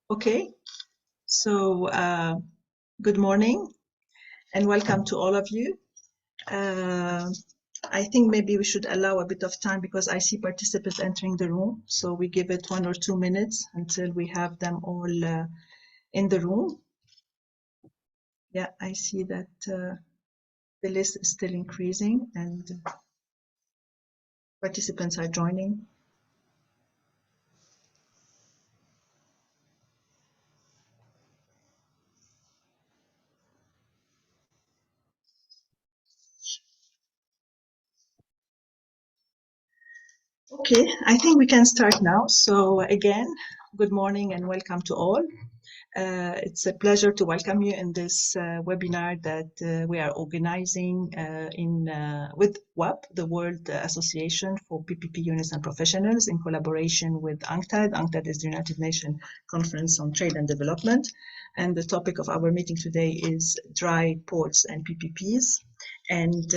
Okay, so good morning and welcome to all of you. I think maybe we should allow a bit of time because I see participants entering the room. So we give it 1 or 2 minutes until we have them all in the room. Yeah, I see that the list is still increasing and participants are joining. Okay, I think we can start now. So again, good morning and welcome to all. It's a pleasure to welcome you in this webinar that we are organizing with WAPPP, the World Association for PPP Units and Professionals, in collaboration with UNCTAD. UNCTAD is the United Nations Conference on Trade and Development. And the topic of our meeting today is dry ports and PPPs. And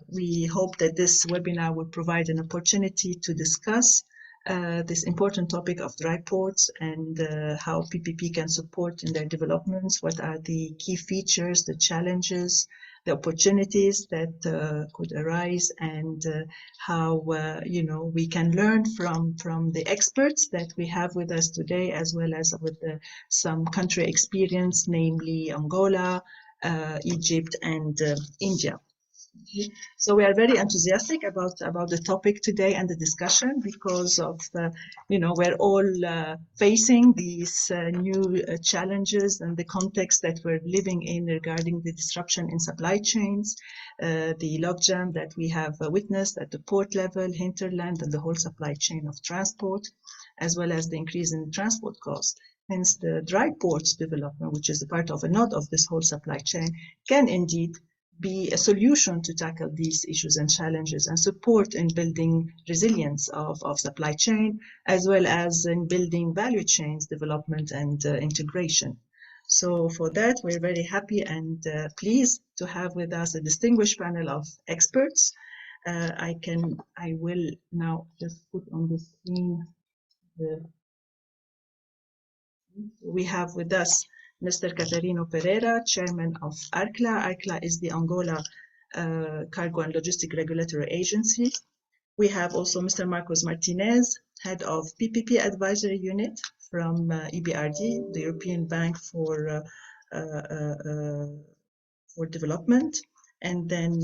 we hope that this webinar will provide an opportunity to discuss this important topic of dry ports and how PPP can support in their developments, what are the key features, the challenges, the opportunities that could arise, and how we can learn from the experts that we have with us today, as well as with some country experience, namely Angola, Egypt, and India. So we are very enthusiastic about the topic today and the discussion because of we're all facing these new challenges and the context that we're living in regarding the disruption in supply chains, the logjam that we have witnessed at the port level, hinterland, and the whole supply chain of transport, as well as the increase in transport costs. Hence, the dry ports development, which is a part of a node of this whole supply chain, can indeed be a solution to tackle these issues and challenges and support in building resilience of supply chain, as well as in building value chains development and integration. So for that, we're very happy and pleased to have with us a distinguished panel of experts. I will now just put on the screen we have with us Mr. Catarino Pereira, Chairman of ARCLA. ARCLA is the Angola Cargo and Logistic Regulatory Agency. We have also Mr. Marcos Martinez, Head of PPP Advisory Unit from EBRD, the European Bank for Development, and then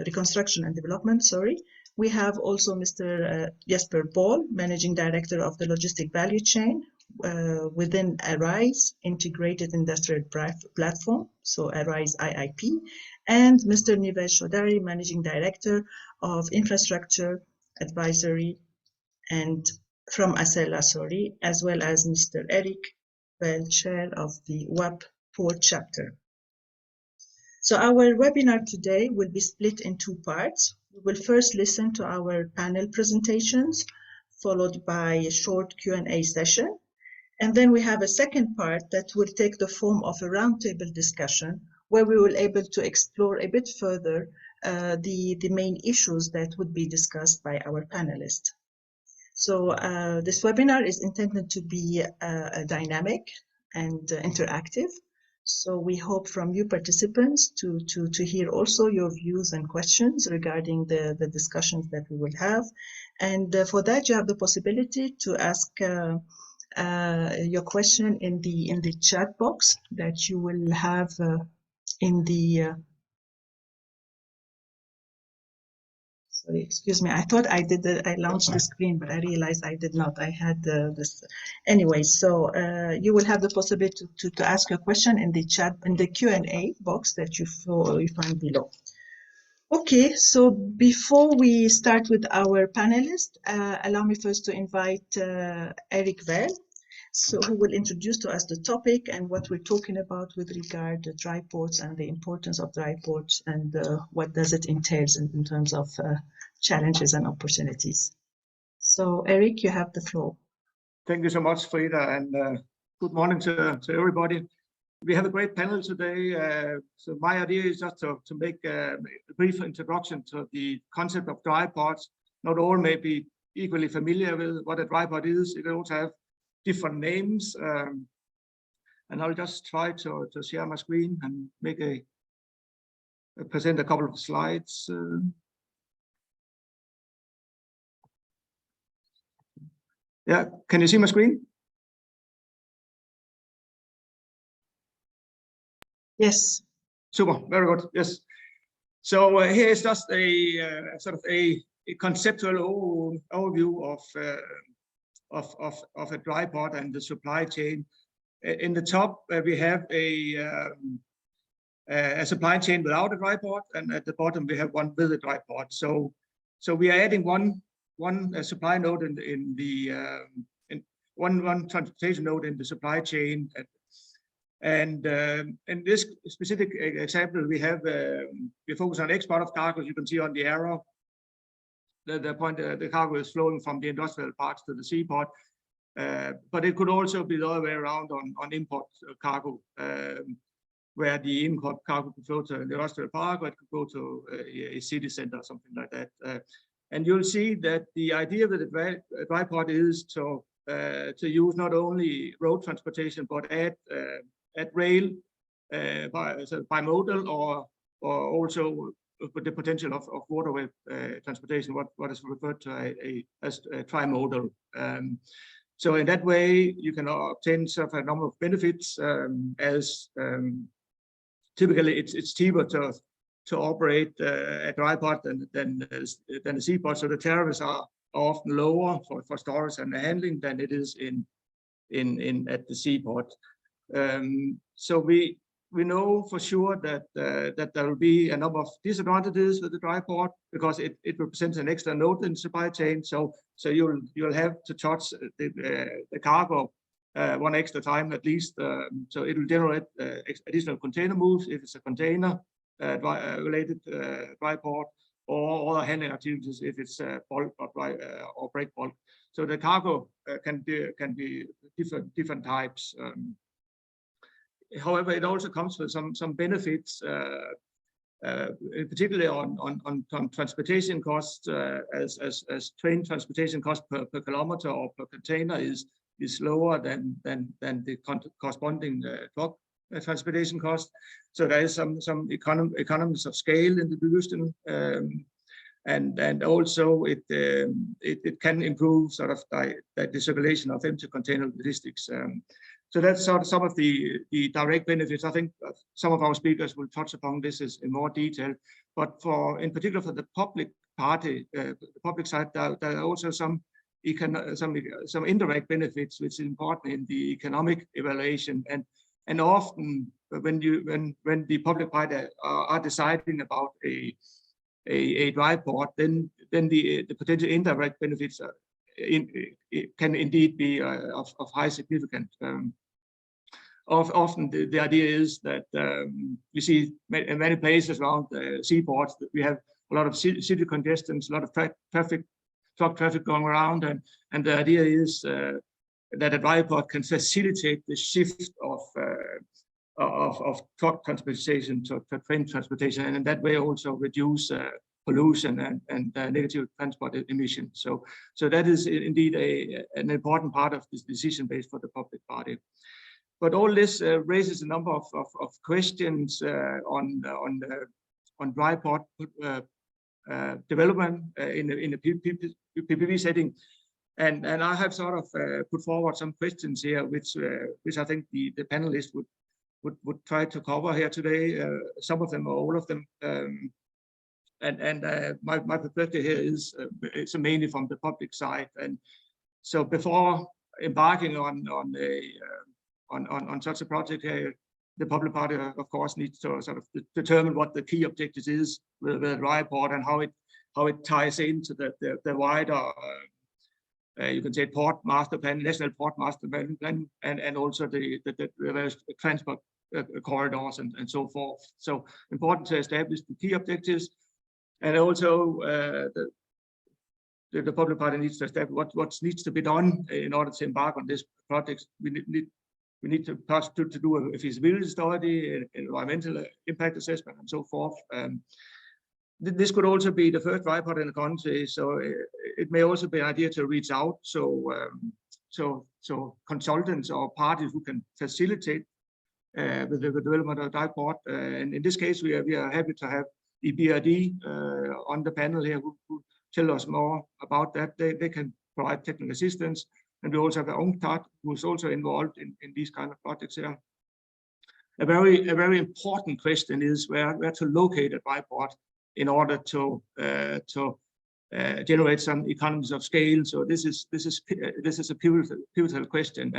Reconstruction and Development, sorry. We have also Mr. Jesper Ball, Managing Director of the Logistic Value Chain within ARISE, Integrated Industrial Platform, so ARISE IIP, and Mr. Nivesh Chaudhary, Managing Director of Infrastructure Advisory and from ASELA, sorry, as well as Mr. Eric Bell, Chair of the WAPPP Port Chapter. So our webinar today will be split in 2 parts. We will first listen to our panel presentations, followed by a short Q&A session. And then we have a second part that will take the form of a roundtable discussion where we will able to explore a bit further the main issues that would be discussed by our panelists. So this webinar is intended to be dynamic and interactive. So we hope from you participants to hear also your views and questions regarding the discussions that we will have. And for that, you have the possibility to ask your question in the chat box that you will have in the sorry, excuse me. I thought I launched the screen, but I realized I did not. I had this anyway. So you will have the possibility to ask your question in the chat, in the Q&A box that you find below. Okay, so before we start with our panelists, allow me first to invite Eric Bell, who will introduce to us the topic and what we're talking about with regard to dry ports and the importance of dry ports and what does it entail in terms of challenges and opportunities. So Eric, you have the floor. Thank you so much, Frida, and good morning to everybody. We have a great panel today. So my idea is just to make a brief introduction to the concept of dry ports. Not all may be equally familiar with what a dry port is. You can also have different names. And I'll just try to share my screen and make present a couple of slides. Yeah, can you see my screen? Yes. Super, very good. Yes. So here is just a sort of a conceptual overview of a dry port and the supply chain. In the top, we have a supply chain without a dry port, and at the bottom we have one with a dry port. So we are adding one supply node in the one transportation node in the supply chain. And in this specific example, we focus on export of cargo. You can see on the arrow, the point the cargo is flowing from the industrial parks to the seaport. But it could also be the other way around on import cargo, where the import cargo could flow to the industrial park, or it could go to a city center or something like that. And you'll see that the idea with the dry port is to use not only road transportation but add rail, bimodal, or also with the potential of waterway transportation, what is referred to as trimodal. So in that way, you can obtain sort of a number of benefits, as typically it's cheaper to operate a dry port than a seaport. So the tariffs are often lower for storage and handling than it is at the seaport. So we know for sure that there will be a number of disadvantages with the dry port, because it represents an extra node in the supply chain. So you'll have to touch the cargo one extra time at least. So it will generate additional container moves if it's a container related dry port, or other handling activities if it's bulk or break bulk. So the cargo can be different types. However, it also comes with some benefits, particularly on transportation costs, as train transportation cost per kilometer or per container is lower than the corresponding truck transportation cost. So there is some economies of scale in the distribution, and also it can improve sort of the circulation of empty container logistics. So that's sort of some of the direct benefits. I think some of our speakers will touch upon this in more detail, but in particular for the public party, the public side, there are also some indirect benefits, which is important in the economic evaluation. And often when the public party are deciding about a dry port, then the potential indirect benefits can indeed be of high significance. Often the idea is that we see in many places around seaports that we have a lot of city congestion, a lot of truck traffic going around, and the idea is that a dry port can facilitate the shift of truck transportation to train transportation, and in that way also reduce pollution and negative transport emissions. So that is indeed an important part of this decision base for the public party. But all this raises a number of questions on dry port development in a PPP setting, and I have sort of put forward some questions here, which I think the panelists would try to cover here today. Some of them or all of them, and my perspective here is it's mainly from the public side. And so before embarking on such a project here, the public party, of course, needs to sort of determine what the key objectives is with the dry port and how it ties into the wider, you can say, port master plan, national port master plan, and also the various transport corridors and so forth. So important to establish the key objectives, and also the public party needs to establish what needs to be done in order to embark on this project. We need to do a feasibility study, environmental impact assessment, and so forth. This could also be the first dry port in the country, so it may also be an idea to reach out. So consultants or parties who can facilitate with the development of dry port. And in this case, we are happy to have EBRD on the panel here who tell us more about that. They can provide technical assistance. And we also have UNCTAD, who is also involved in these kind of projects here. A very important question is where to locate a dry port in order to generate some economies of scale. So this is a pivotal question,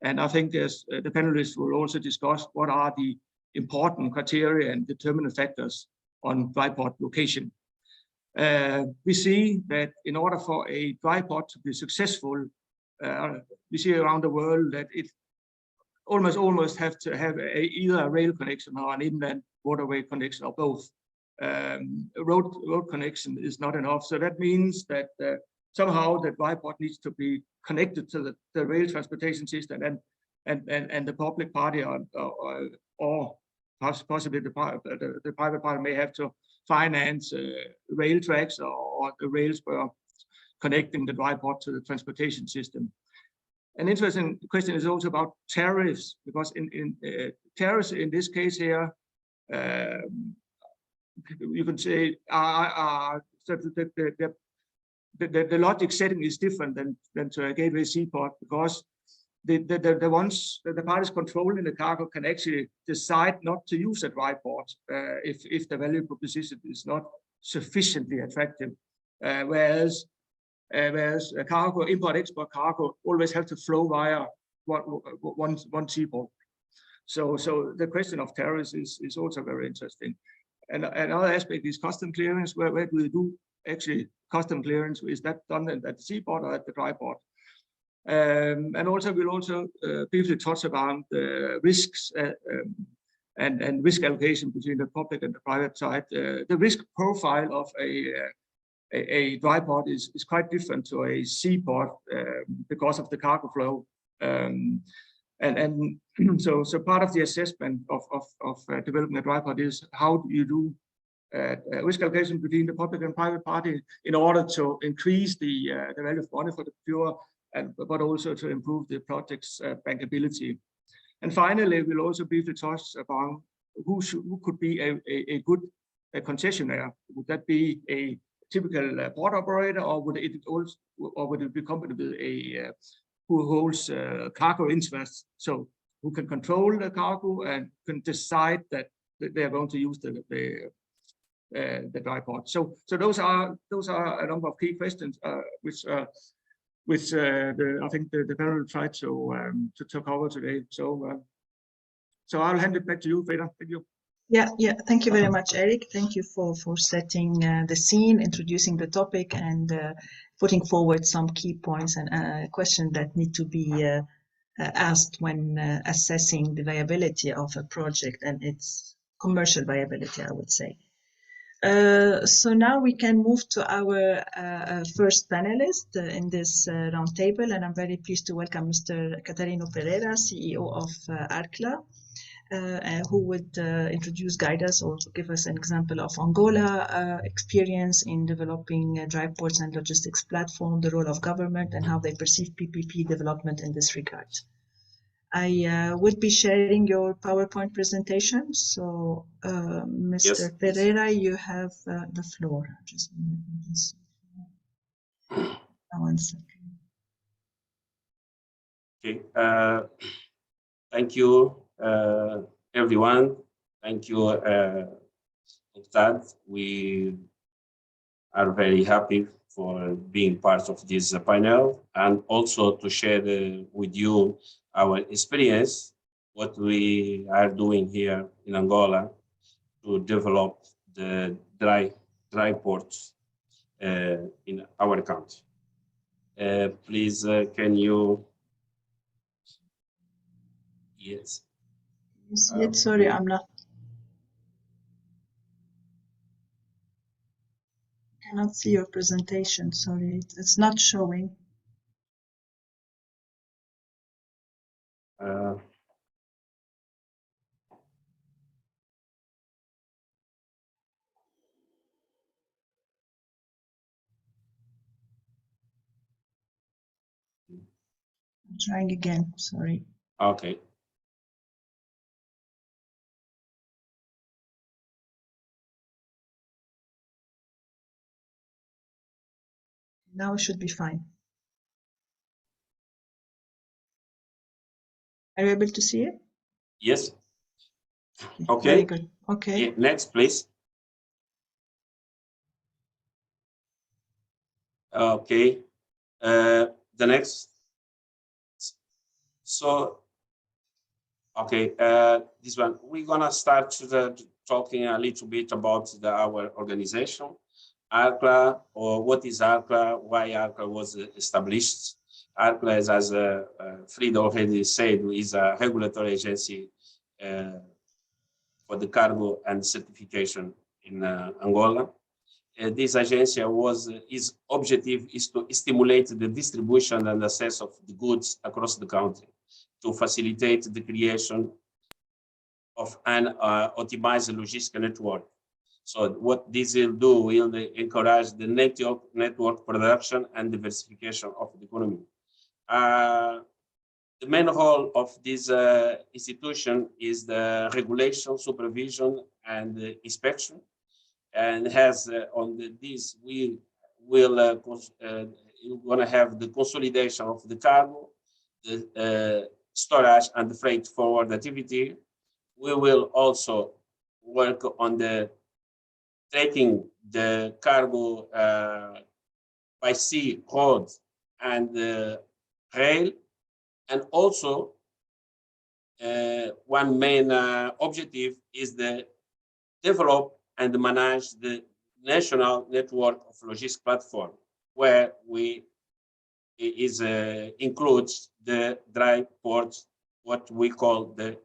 and I think the panelists will also discuss what are the important criteria and determining factors on dry port location. We see that in order for a dry port to be successful, we see around the world that it almost have to have either a rail connection or an inland waterway connection, or both. Road connection is not enough, so that means that somehow the dry port needs to be connected to the rail transportation system, and the public party or possibly the private party may have to finance rail tracks or the rails for connecting the dry port to the transportation system. An interesting question is also about tariffs, because in tariffs in this case here, you can say the logic setting is different than to a gateway seaport, because the parties controlling the cargo can actually decide not to use a dry port if the value proposition is not sufficiently attractive, whereas a cargo, import-export cargo, always have to flow via one seaport. So the question of tariffs is also very interesting. And another aspect is custom clearance. Where do we do actually custom clearance? Is that done at the seaport or at the dry port? And also we'll also briefly touch about the risks and risk allocation between the public and the private side. The risk profile of a dry port is quite different to a seaport because of the cargo flow. So part of the assessment of developing a dry port is how do you do risk allocation between the public and private party in order to increase the value of money for the viewer, but also to improve the project's bankability. And finally, we'll also briefly touch upon who could be a good concessionaire. Would that be a typical port operator, or would it be a company with who holds cargo interests, so who can control the cargo and can decide that they are going to use the dry port. So those are a number of key questions which I think the panel will try to cover today. So I'll hand it back to you, Freda. Thank you. Yeah. Thank you very much, Eric. Thank you for setting the scene, introducing the topic, and putting forward some key points and questions that need to be asked when assessing the viability of a project and its commercial viability, I would say. So now we can move to our first panelist in this roundtable, and I'm very pleased to welcome Mr. Catarino Pereira, CEO of ARCLA, who would guide us or give us an example of Angola experience in developing dry ports and logistics platform, the role of government, and how they perceive PPP development in this regard. I would be sharing your PowerPoint presentation. So, Mr. Pereira, you have the floor. Just one second. Okay. Thank you, everyone. Thank you, UNCTAD. We are very happy for being part of this panel, and also to share with you our experience, what we are doing here in Angola to develop the dry ports in our country. Please, can you? Yes. You see it? Sorry, I'm not. I cannot see your presentation. Sorry, it's not showing. I'm trying again, sorry. Okay. Now it should be fine. Are you able to see it? Yes. Okay. Very good. Okay. Yeah, next, please. Okay. The next. So, okay, this one, we're gonna start talking a little bit about our organization, ARCLA, or what is ARCLA, why ARCLA was established. ARCLA, as Frida already said, is a regulatory agency for the cargo and certification in Angola. This agency its objective is to stimulate the distribution and access of the goods across the country, to facilitate the creation of an optimized logistic network. So what this will do will encourage the network production and diversification of the economy. The main role of this institution is the regulation, supervision, and inspection. And has on this, we will going to have the consolidation of the cargo, the storage and the freight forward activity. We will also work on the taking the cargo by sea, road, and rail, and also one main objective is the develop and manage the national network of logistics platform, where includes the dry ports, what we call the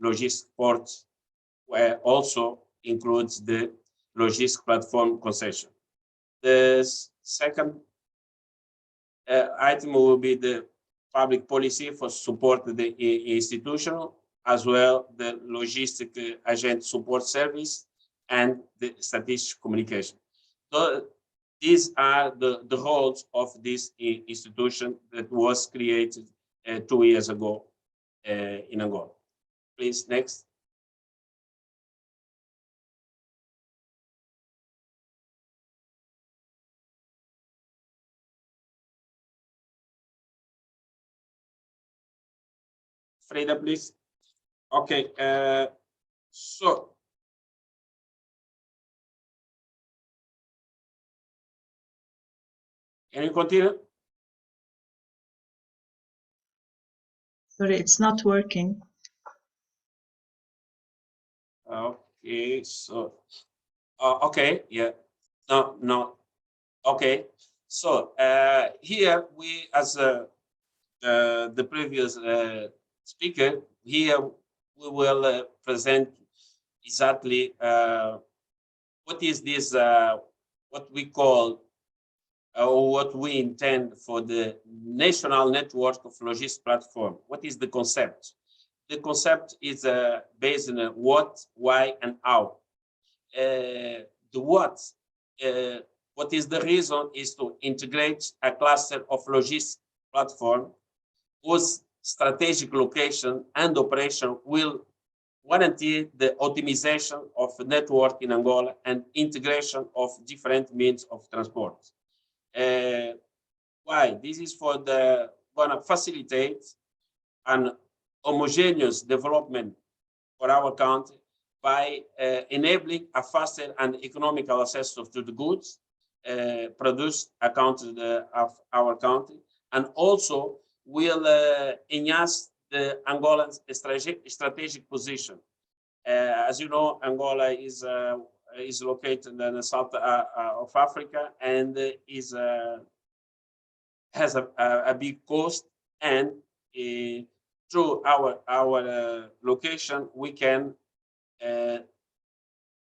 logistics ports, where also includes the logistics platform concession. The second item will be the public policy for support the institutional, as well the logistic agent support service and the strategic communication. So these are the roles of this institution that was created 2 years ago in Angola. Please, next. Frida, please. Okay, so can you continue? Sorry, it's not working. Okay, so okay, yeah, no, okay. So here we, as the previous speaker, here we will present exactly what is this, what we call, or what we intend for the national network of logistics platform. What is the concept? The concept is based on what, why, and how. The what is the reason is to integrate a cluster of logistics platform whose strategic location and operation will guarantee the optimization of the network in Angola and integration of different means of transport. Why? This is for the gonna facilitate an homogeneous development for our country by enabling a faster and economical access to the goods produced of our country, and also will enhance the Angolan's strategic position. As you know, Angola is located in the south of Africa and has a big coast, and through our location we can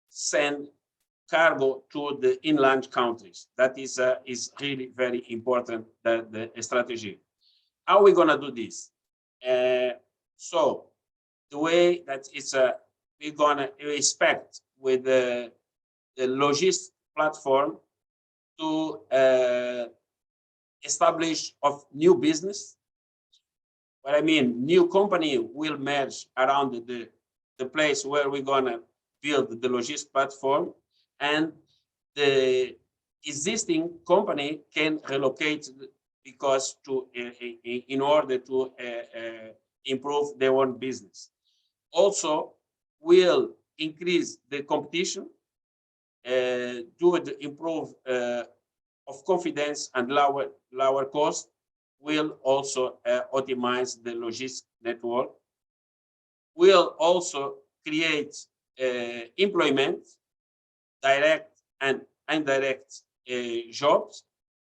send cargo to the inland countries. That is really very important, the strategy. How are we going to do this? So the way that we're going to expect with the logistics platform to establish of new business what I mean, new company will merge around the place where we're gonna build the logistics platform, and the existing company can relocate because to in order to improve their own business. Also, will increase the competition, do the improve of confidence and lower cost, will also optimize the logistics network, will also create employment, direct and indirect jobs,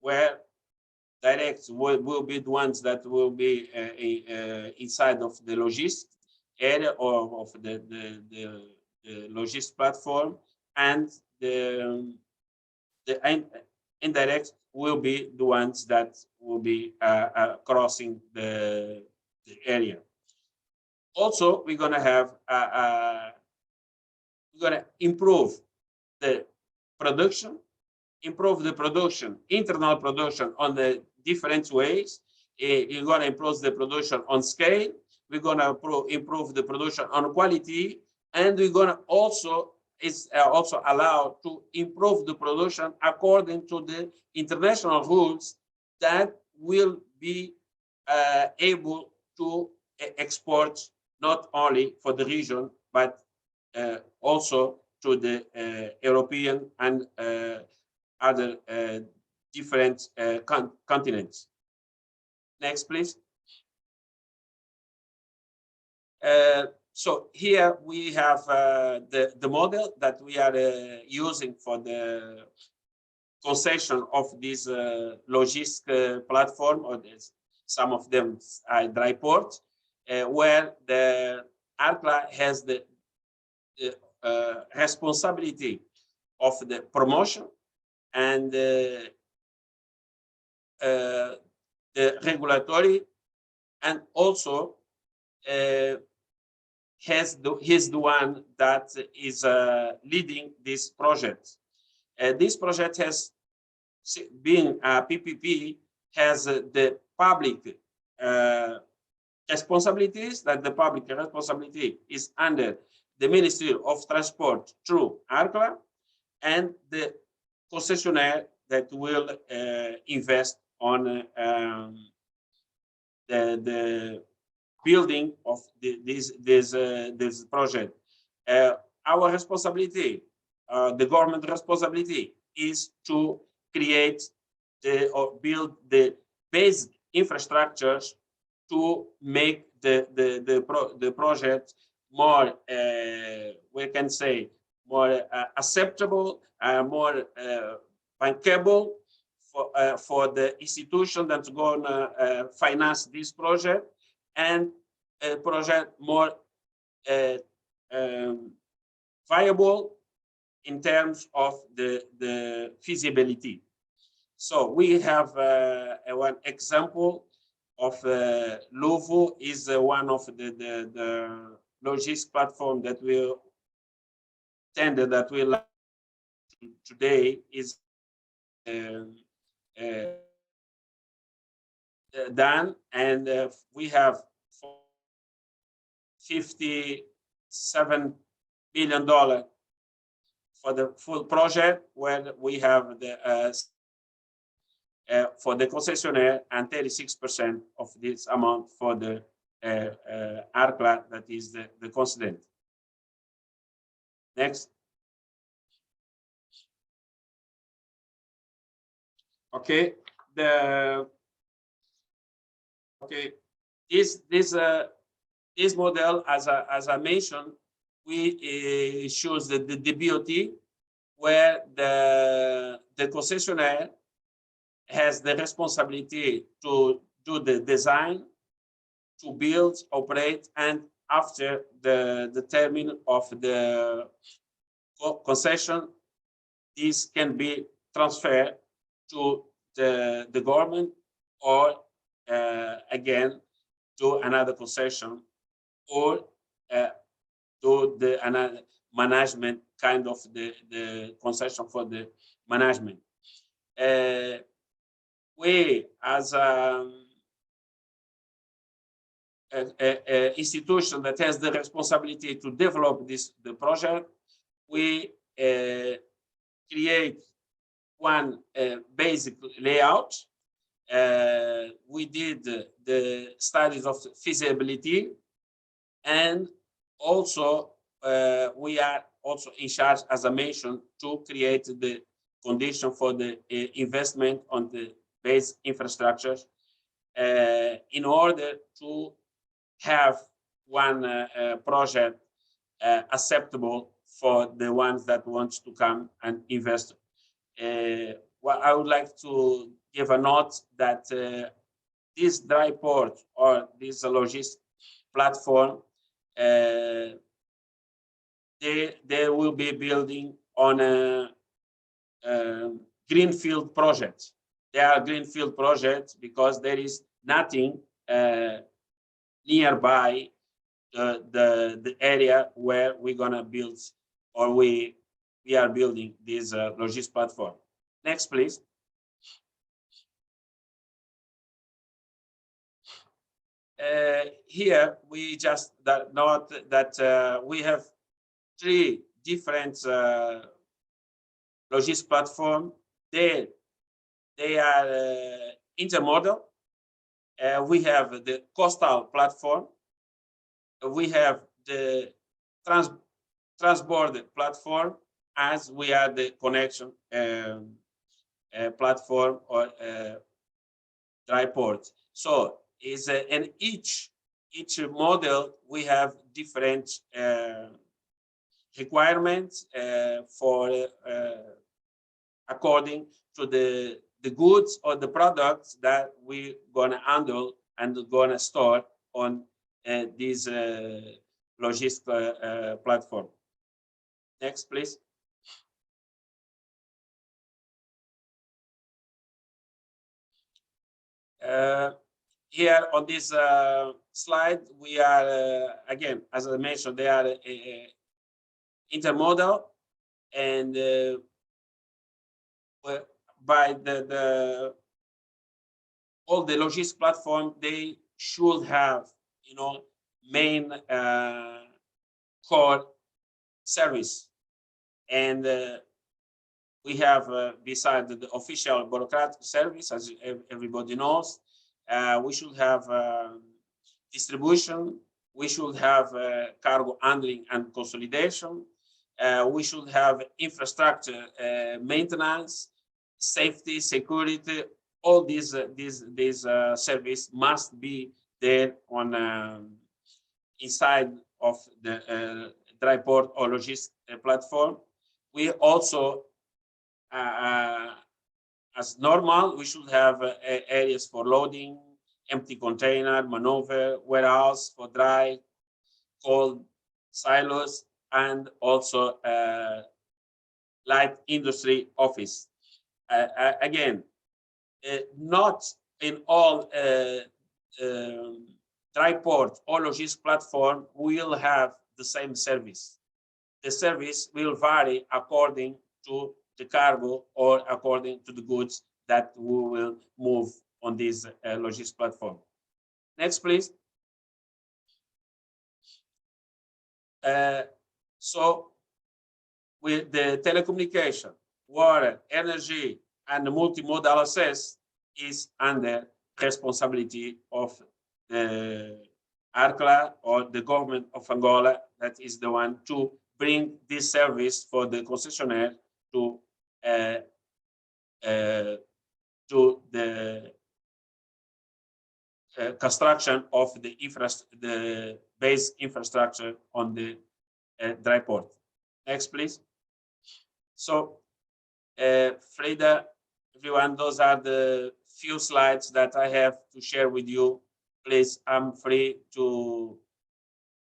where direct will be the ones that will be inside of the logistics area or of the logistics platform, and the indirect will be the ones that will be crossing the area. Also, we're going to have we're going to improve the production, internal production on the different ways. You're going to improve the production on scale. We're going to improve the production on quality, and we're going to also allowed to improve the production according to the international rules that will be able to export not only for the region, but also to the European and other different continents. Next, please. So here we have the model that we are using for the concession of this logistic platform, or some of them are dry ports, where the ARCLA has the responsibility of the promotion and the regulatory, and also he's the one that is leading this project. This project has been a PPP, has the public responsibilities, that the public responsibility is under the Ministry of Transport through ARCLA, and the concessionaire that will invest on the building of this project. Our responsibility, the government responsibility, is to create or build the basic infrastructures to make the project more, we can say, more acceptable, more bankable for the institution that's going to finance this project, and a project more viable in terms of the feasibility. So we have one example of Luvo is one of the logistics platform that will tender that will today is done, and we have $57 billion for the full project, where we have the for the concessionaire and 36% of this amount for the ARCLA, that is the concedent. Next. Okay, this model, as I mentioned, we shows the BOT, where the concessionaire has the responsibility to do the design, to build, operate, and after the term of the concession, this can be transferred to the government, or again to another concession, or to another management, kind of the concession for the management. We, as institution that has the responsibility to develop the project, we create one basic layout. We did the studies of feasibility, and also we are also in charge, as I mentioned, to create the condition for the investment on the base infrastructure in order to have one project acceptable for the ones that want to come and invest. Well, I would like to give a note that this dry port or this logistics platform, they will be building on a greenfield project. They are greenfield projects because there is nothing nearby the area where we're gonna build, or we are building this logistics platform. Next, please. Here we just note that we have 3 different logistics platform. They are intermodal. We have the coastal platform. We have the transborder platform, as we are the connection platform or dry port. So is in each model we have different requirements for according to the goods or the products that we gonna handle and gonna store on this logistics platform. Next, please. Here on this slide, we are again, as I mentioned, they are intermodal, and by all the logistics platform, they should have, you know, main core service, and we have beside the official bureaucratic service, as everybody knows, we should have distribution, we should have cargo handling and consolidation, we should have infrastructure maintenance, safety, security. All these service must be there on inside of the dry port or logistics platform. We also, as normal, we should have areas for loading, empty container, maneuver, warehouse for dry, cold, silos, and also light industry office. Again, not in all dry port or logistics platform will have the same service. The service will vary according to the cargo or according to the goods that we will move on this logistics platform. Next, please. So with the telecommunication, water, energy, and the multimodal access is under responsibility of the ARCLA or the government of Angola. That is the one to bring this service for the concessionaire to the construction of the base infrastructure on the dry port. Next, please. So, Frida, everyone, those are the few slides that I have to share with you. Please, I'm free to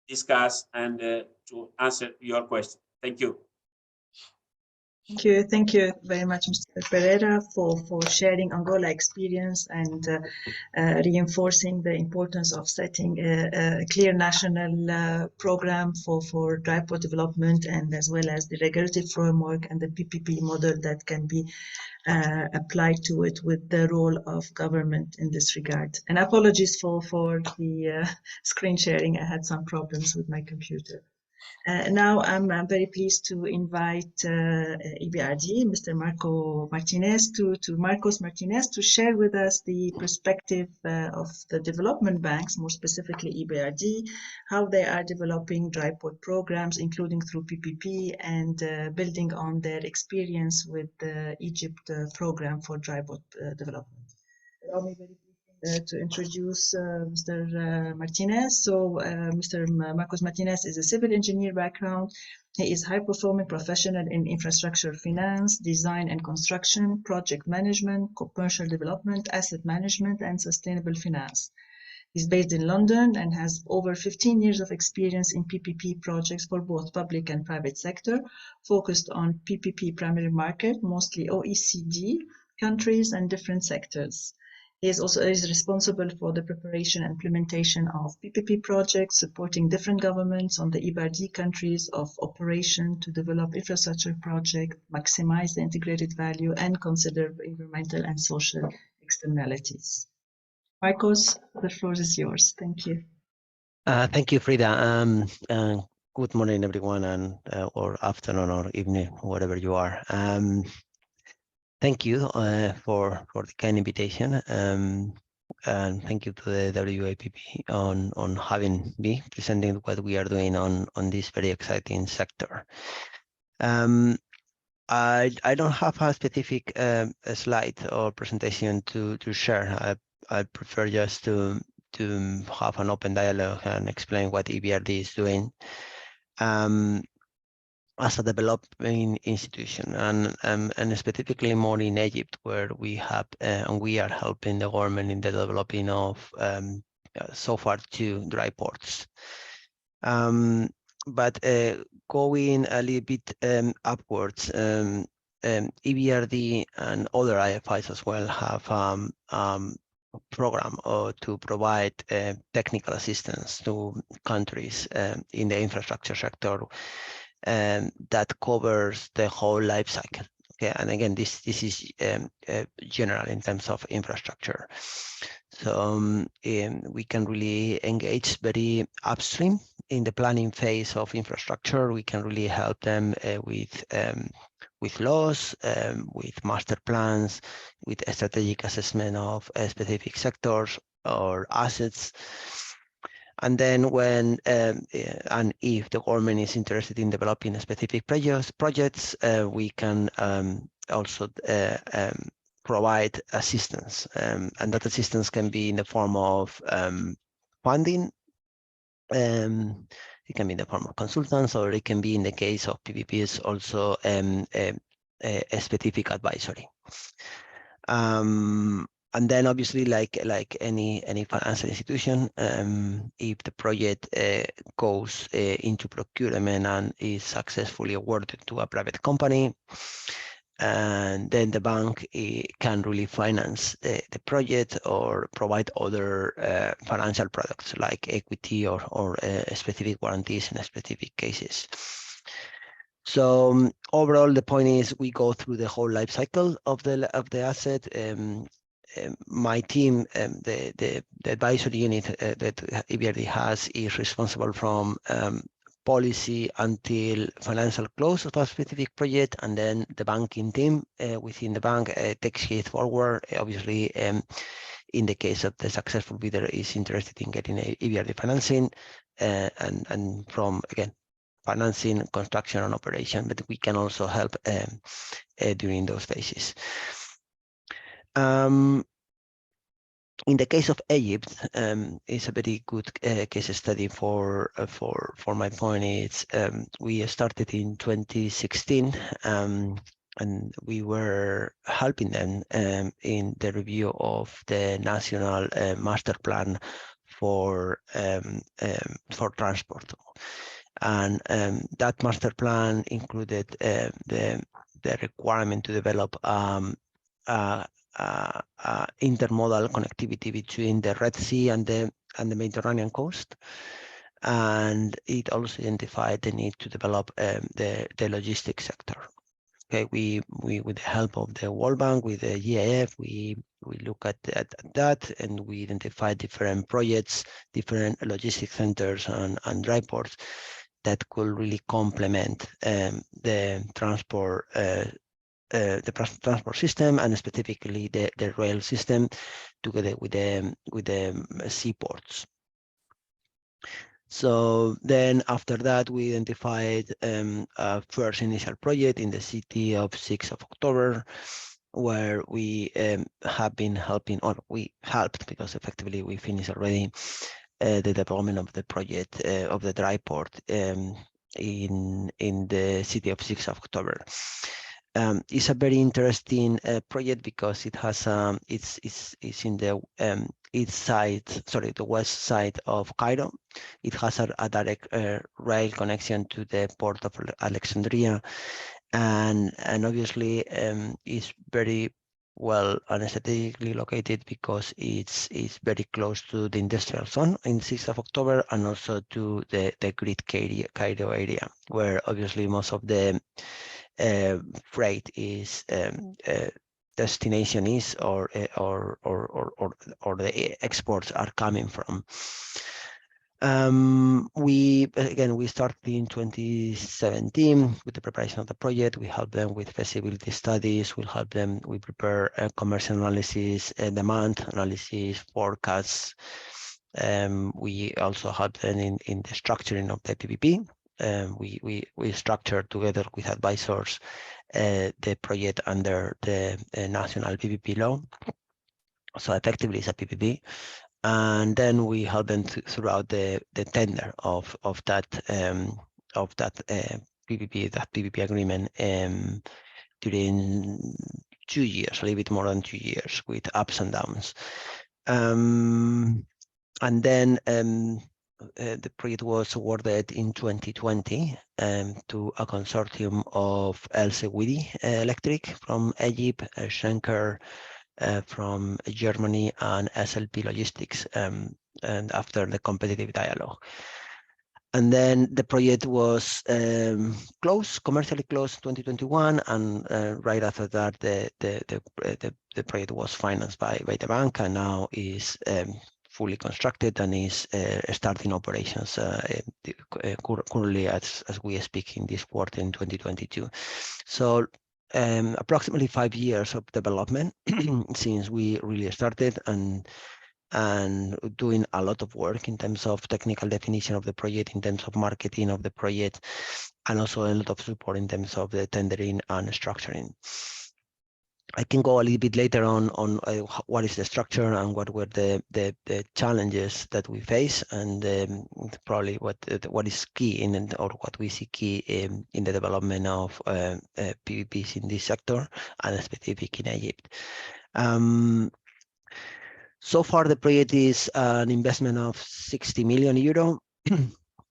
discuss and to answer your question. Thank you. Thank you very much, Mr. Pereira, for sharing Angola experience and reinforcing the importance of setting a clear national program for dry port development, and as well as the regulatory framework and the PPP model that can be apply to it with the role of government in this regard. And apologies for the screen sharing. I had some problems with my computer. Now I'm very pleased to invite EBRD, Mr. Marcos Martinez, to share with us the perspective of the development banks, more specifically EBRD, how they are developing dry port programs, including through PPP, and building on their experience with the Egypt program for dry port development. Allow me very to introduce Mr. Martinez. So Mr. Marcos Martinez is a civil engineer background. He is high-performing professional in infrastructure finance, design and construction, project management, commercial development, asset management, and sustainable finance. He's based in London and has over 15 years of experience in PPP projects for both public and private sector, focused on PPP primary market, mostly OECD countries and different sectors. He is also responsible for the preparation and implementation of PPP projects, supporting different governments on the EBRD countries of operation to develop infrastructure projects, maximize the integrated value, and consider environmental and social externalities. Marcos, the floor is yours. Thank you. Thank you, Frida. Good morning, everyone, and or afternoon or evening, wherever you are. Thank you for the kind invitation, and thank you to the WAPPP on having me presenting what we are doing on this very exciting sector. I don't have a specific slide or presentation to share. I prefer just to have an open dialogue and explain what EBRD is doing as a developing institution, and specifically more in Egypt, where we have and we are helping the government in the developing of so far 2 dry ports. But going a little bit upwards, EBRD and other IFIs as well have program to provide technical assistance to countries in the infrastructure sector that covers the whole life cycle. Okay, and again, this is general in terms of infrastructure. So we can really engage very upstream in the planning phase of infrastructure. We can really help them with laws, with master plans, with a strategic assessment of specific sectors or assets. And then when and if the government is interested in developing specific projects, we can also provide assistance. And that assistance can be in the form of funding. It can be in the form of consultants, or it can be, in the case of PPPs, also a specific advisory. And then obviously, like any financial institution, if the project goes into procurement and is successfully awarded to a private company, and then the bank can really finance the project or provide other financial products like equity or specific guarantees in specific cases. So overall, the point is we go through the whole life cycle of the asset. My team, the advisory unit that EBRD has, is responsible from policy until financial close of a specific project, and then the banking team within the bank takes it forward. Obviously, in the case of the successful bidder is interested in getting EBRD financing, and from, again, financing, construction, and operation, but we can also help during those phases. In the case of Egypt, it's a very good case study for my point. It's we started in 2016, and we were helping them in the review of the national master plan for transport, and that master plan included the requirement to develop intermodal connectivity between the Red Sea and the Mediterranean coast, and it also identified the need to develop the logistics sector. Okay, we with the help of the World Bank, with the GIF, we look at that, and we identify different projects, different logistic centers and dry ports that could really complement the transport system, and specifically the rail system, together with the seaports. So then after that, we identified a first initial project in the city of 6th of October, where we have been helping, or we helped, because effectively we finished already the development of the project of the dry port in the city of 6th of October. It's a very interesting project because it has it's in the the west side of Cairo. It has a direct rail connection to the port of Alexandria, and obviously it's very well and strategically located because it's very close to the industrial zone in 6th of October, and also to the Great Cairo area, where obviously most of the freight is destination is, or the exports are coming from. We started in 2017 with the preparation of the project. We help them with feasibility studies. We help them. We prepare commercial analysis, demand analysis, forecasts. We also help them in the structuring of the PPP. We structure together with advisors the project under the national PPP law. So effectively, it's a PPP, and then we help them throughout the tender of that PPP, that PPP agreement, during 2 years, a little bit more than 2 years, with ups and downs. And then the project was awarded in 2020 to a consortium of El Seguidi Electric from Egypt, Schenker from Germany, and SLP Logistics, and after the competitive dialogue. And then the project was commercially closed 2021, and right after that, the project was financed by the bank, and now is fully constructed and is starting operations currently as we speak in this quarter in 2022. So approximately 5 years of development since we really started, and doing a lot of work in terms of technical definition of the project, in terms of marketing of the project, and also a lot of support in terms of the tendering and structuring. I can go a little bit later on what is the structure and what were the challenges that we face, and probably what is key or what we see key in the development of PPPs in this sector, and specific in Egypt. So far, the project is an investment of 60 million euro.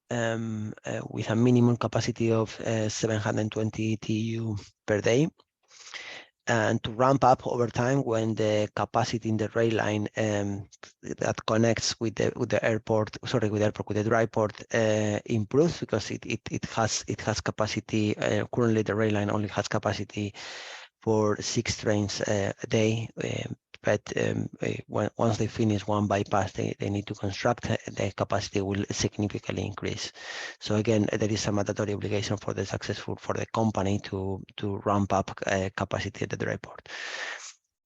With a minimum capacity of 720 TEU per day, and to ramp up over time when the capacity in the rail line that connects with the airport, with the dry port improves, because it has capacity. Currently, the rail line only has capacity for 6 trains a day. But once they finish one bypass, they need to construct, the capacity will significantly increase. So again, there is a mandatory obligation for the company to ramp up capacity at the dry port.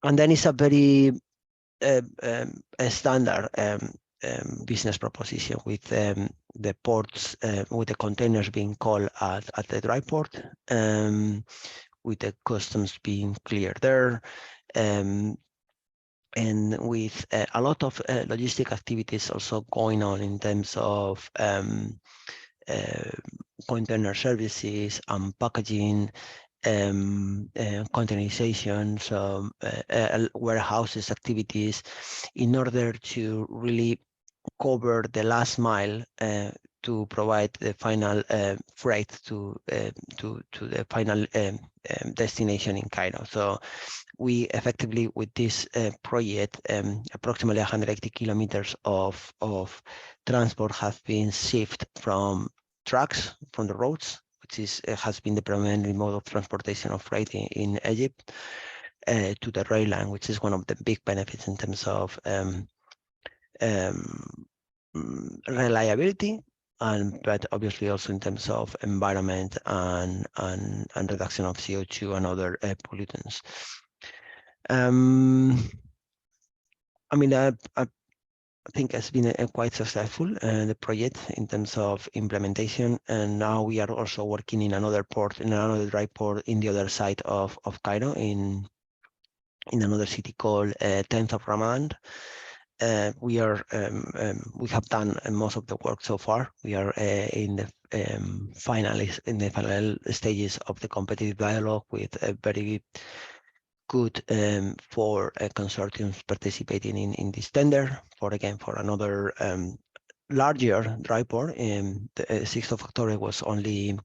And then it's a very standard business proposition, with the ports, with the containers being called at the dry port, with the customs being cleared there, and with a lot of logistic activities also going on in terms of container services and packaging, containerization, so warehouses activities, in order to really cover the last mile to provide the final freight to the final destination in Cairo. So we effectively, with this project, approximately 180 kilometers of transport have been shifted from trucks, from the roads, which has been the predominant mode of transportation of freight in Egypt, to the rail line, which is one of the big benefits in terms of reliability, but obviously also in terms of environment and reduction of CO2 and other pollutants. I mean, I think it's been quite successful, the project in terms of implementation, and now we are also working in another port, in another dry port in the other side of Cairo, in another city called 10th of Ramadan. We have done most of the work so far. We are in the final stages of the competitive dialogue with a very good for consortiums participating in this tender for another larger dry port. The 6th of October was only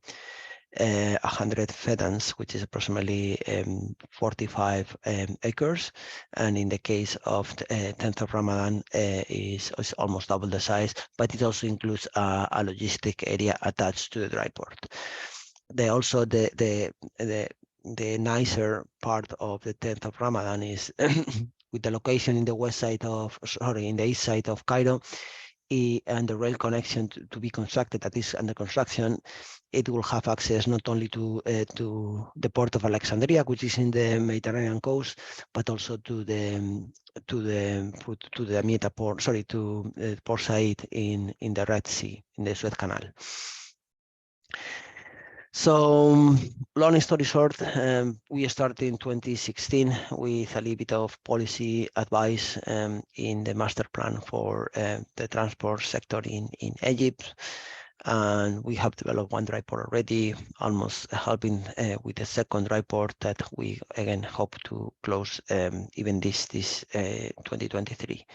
100 fedans, which is approximately 45 acres, and in the case of the 10th of Ramadan is almost double the size, but it also includes a logistic area attached to the dry port. Also the nicer part of the 10th of Ramadan is with the location in the in the east side of Cairo, and the rail connection to be constructed, that is under construction. It will have access not only to the port of Alexandria, which is in the Mediterranean coast, but also to the Amieta port, to Port Said in the Red Sea, in the Suez Canal. So, long story short, we started in 2016 with a little bit of policy advice in the master plan for the transport sector in Egypt. And we have developed one dry port already, almost helping with the second dry port that we again hope to close even this 2023.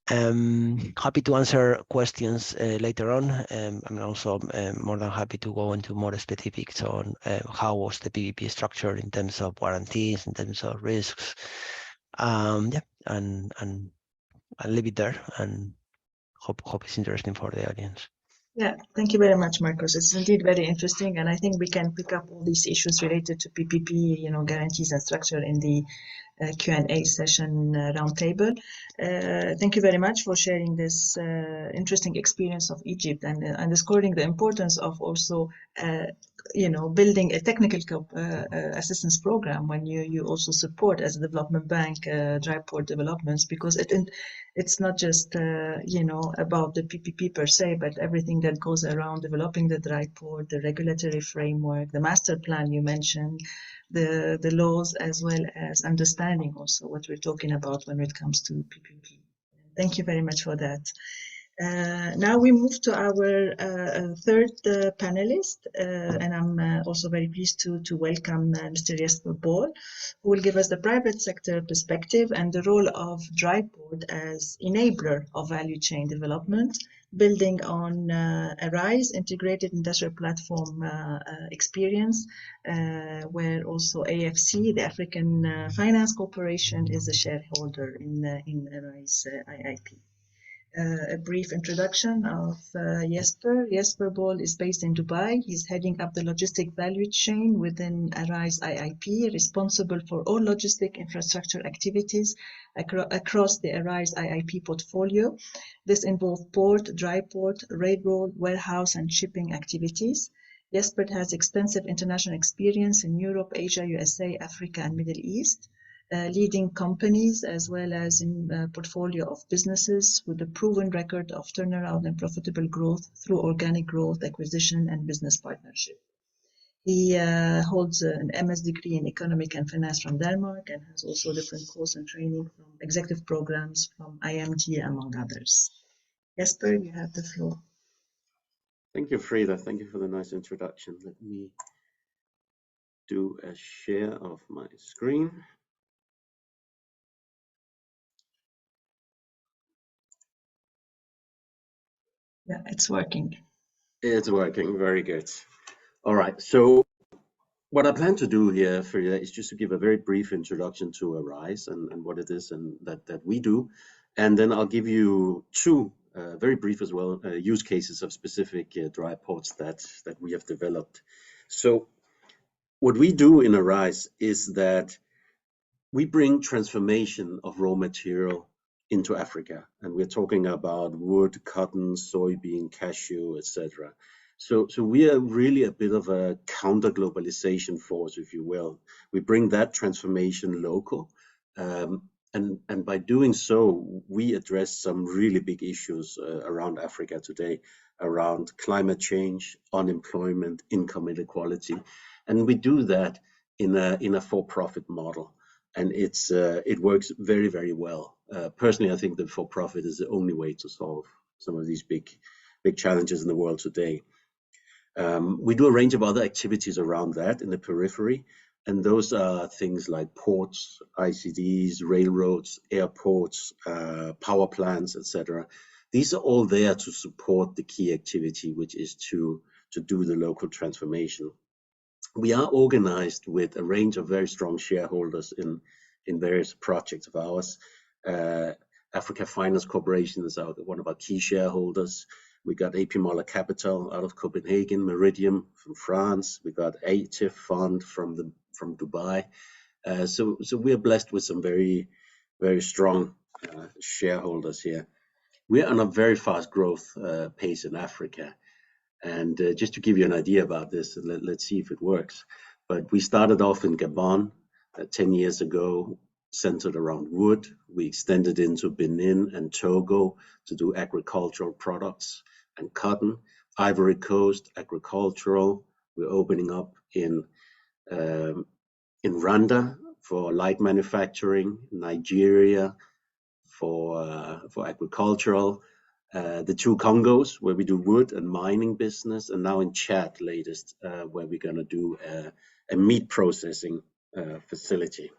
Happy to answer questions later on. I'm also more than happy to go into more specifics on how was the PPP structure in terms of guarantees, in terms of risks. Yeah, and I'll leave it there, and hope it's interesting for the audience. Yeah, thank you very much, Marcos. It's indeed very interesting, and I think we can pick up all these issues related to PPP, guarantees and structure in the Q&A session roundtable. Thank you very much for sharing this interesting experience of Egypt and underscoring the importance of also building a technical assistance program when you also support as a development bank dry port developments, because it's not just about the PPP per se, but everything that goes around developing the dry port, the regulatory framework, the master plan you mentioned, the laws, as well as understanding also what we're talking about when it comes to PPP. Thank you very much for that. Now we move to our third panelist, and I'm also very pleased to welcome Mr. Jesper Bol, who will give us the private sector perspective and the role of dry port as enabler of value chain development, building on ARISE integrated industrial platform experience, where also AFC, the African Finance Corporation, is a shareholder in ARISE IIP. A brief introduction of Jesper. Jesper Bol is based in Dubai. He's heading up the logistic value chain within ARISE IIP, responsible for all logistic infrastructure activities across the ARISE IIP portfolio. This involves port, dry port, railroad, warehouse, and shipping activities. Jesper has extensive international experience in Europe, Asia, USA, Africa, and Middle East. Leading companies as well as in a portfolio of businesses with a proven record of turnaround and profitable growth through organic growth, acquisition, and business partnership. He holds an MS degree in economic and finance from Denmark, and has also different course and training from executive programs from IMT, among others. Jesper, you have the floor. Thank you, Frida. Thank you for the nice introduction. Let me do a share of my screen. Yeah, it's working. It's working, very good. All right, so what I plan to do here, Frida, is just to give a very brief introduction to ARISE and what it is and that we do. And then I'll give you two very brief as well, use cases of specific dry ports that we have developed. So what we do in Arise is that we bring transformation of raw material into Africa, and we're talking about wood, cotton, soybean, cashew, etc. So we are really a bit of a counter-globalization force, if you will. We bring that transformation local, and by doing so, we address some really big issues around Africa today, around climate change, unemployment, income inequality, and we do that in a for-profit model. And it works very, very well. Personally, I think that for-profit is the only way to solve some of these big challenges in the world today. We do a range of other activities around that in the periphery, and those are things like ports, ICDs, railroads, airports, power plants, etc. These are all there to support the key activity, which is to do the local transformation. We are organized with a range of very strong shareholders in various projects of ours. Africa Finance Corporation is one of our key shareholders. We got AP Moller Capital out of Copenhagen, Meridium from France. We got ATIF Fund from Dubai. So we are blessed with some very, very strong shareholders here. We are on a very fast growth pace in Africa. And just to give you an idea about this, let's see if it works. But we started off in Gabon 10 years ago, centered around wood. We extended into Benin and Togo to do agricultural products and cotton. Ivory Coast, agricultural. We're opening up in Rwanda for light manufacturing, Nigeria for agricultural. The two Congos, where we do wood and mining business, and now in Chad, latest, where we're going to do a meat processing facility.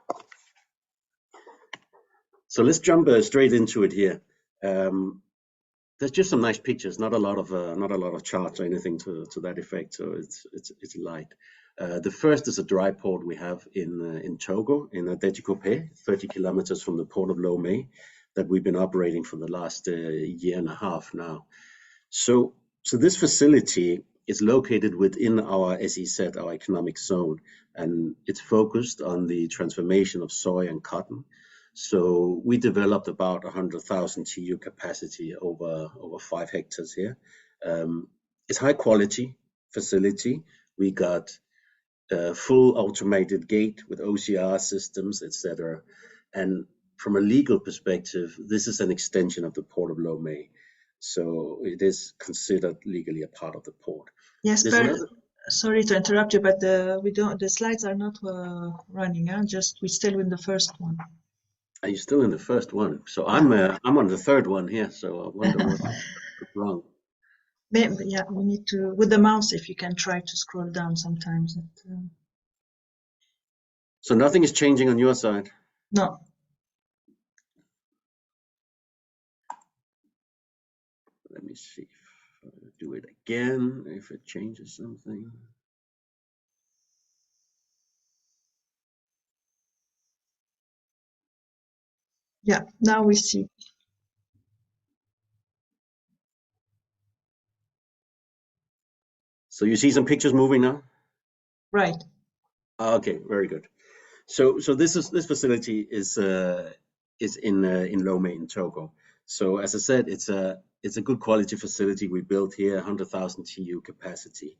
So let's jump straight into it here. There's just some nice pictures, not a lot of charts or anything to that effect, so it's light. The first is a dry port we have in Togo, in Adétikopé, 30 kilometers from the port of Lomé, that we've been operating for the last year and a half now. So this facility is located within our SEZ, our economic zone, and it's focused on the transformation of soy and cotton. So we developed about 100,000 TU capacity over 5 hectares here. It's high quality facility. We got a full automated gate with OCR systems, etc. And from a legal perspective, this is an extension of the port of Lomé. So it is considered legally a part of the port. Yes, sorry to interrupt you, but the slides are not running. We're still in the first one. Are you still in the first one? So I'm on the third one here. So I wonder what's wrong. Maybe, yeah, we need to, with the mouse, if you can try to scroll down sometimes. So nothing is changing on your side? No. Let me see if I do it again, if it changes something. Yeah, now we see. So you see some pictures moving now? Right. Okay, very good. So this facility is in Lomé in Togo. So as I said, it's a good quality facility we built here, 100,000 TU capacity.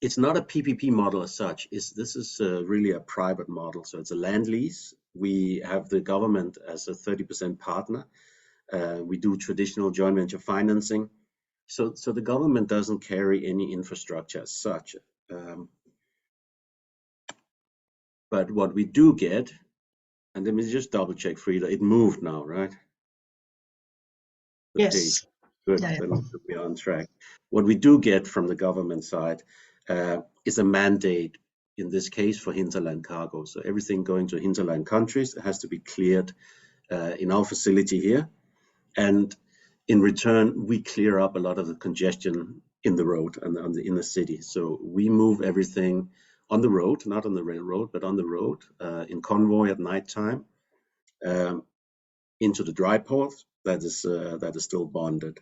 It's not a PPP model as such. This is really a private model. So it's a land lease. We have the government as a 30% partner. We do traditional joint venture financing. So the government doesn't carry any infrastructure as such. But what we do get, and let me just double check, Frida, it moved now, right? Yes. Okay. Good, yeah. Then we're on track. What we do get from the government side is a mandate, in this case, for hinterland cargo. So everything going to hinterland countries has to be cleared in our facility here. And in return, we clear up a lot of the congestion in the road and in the city. So we move everything on the road, not on the railroad, but on the road in convoy at nighttime into the dry port that is still bonded.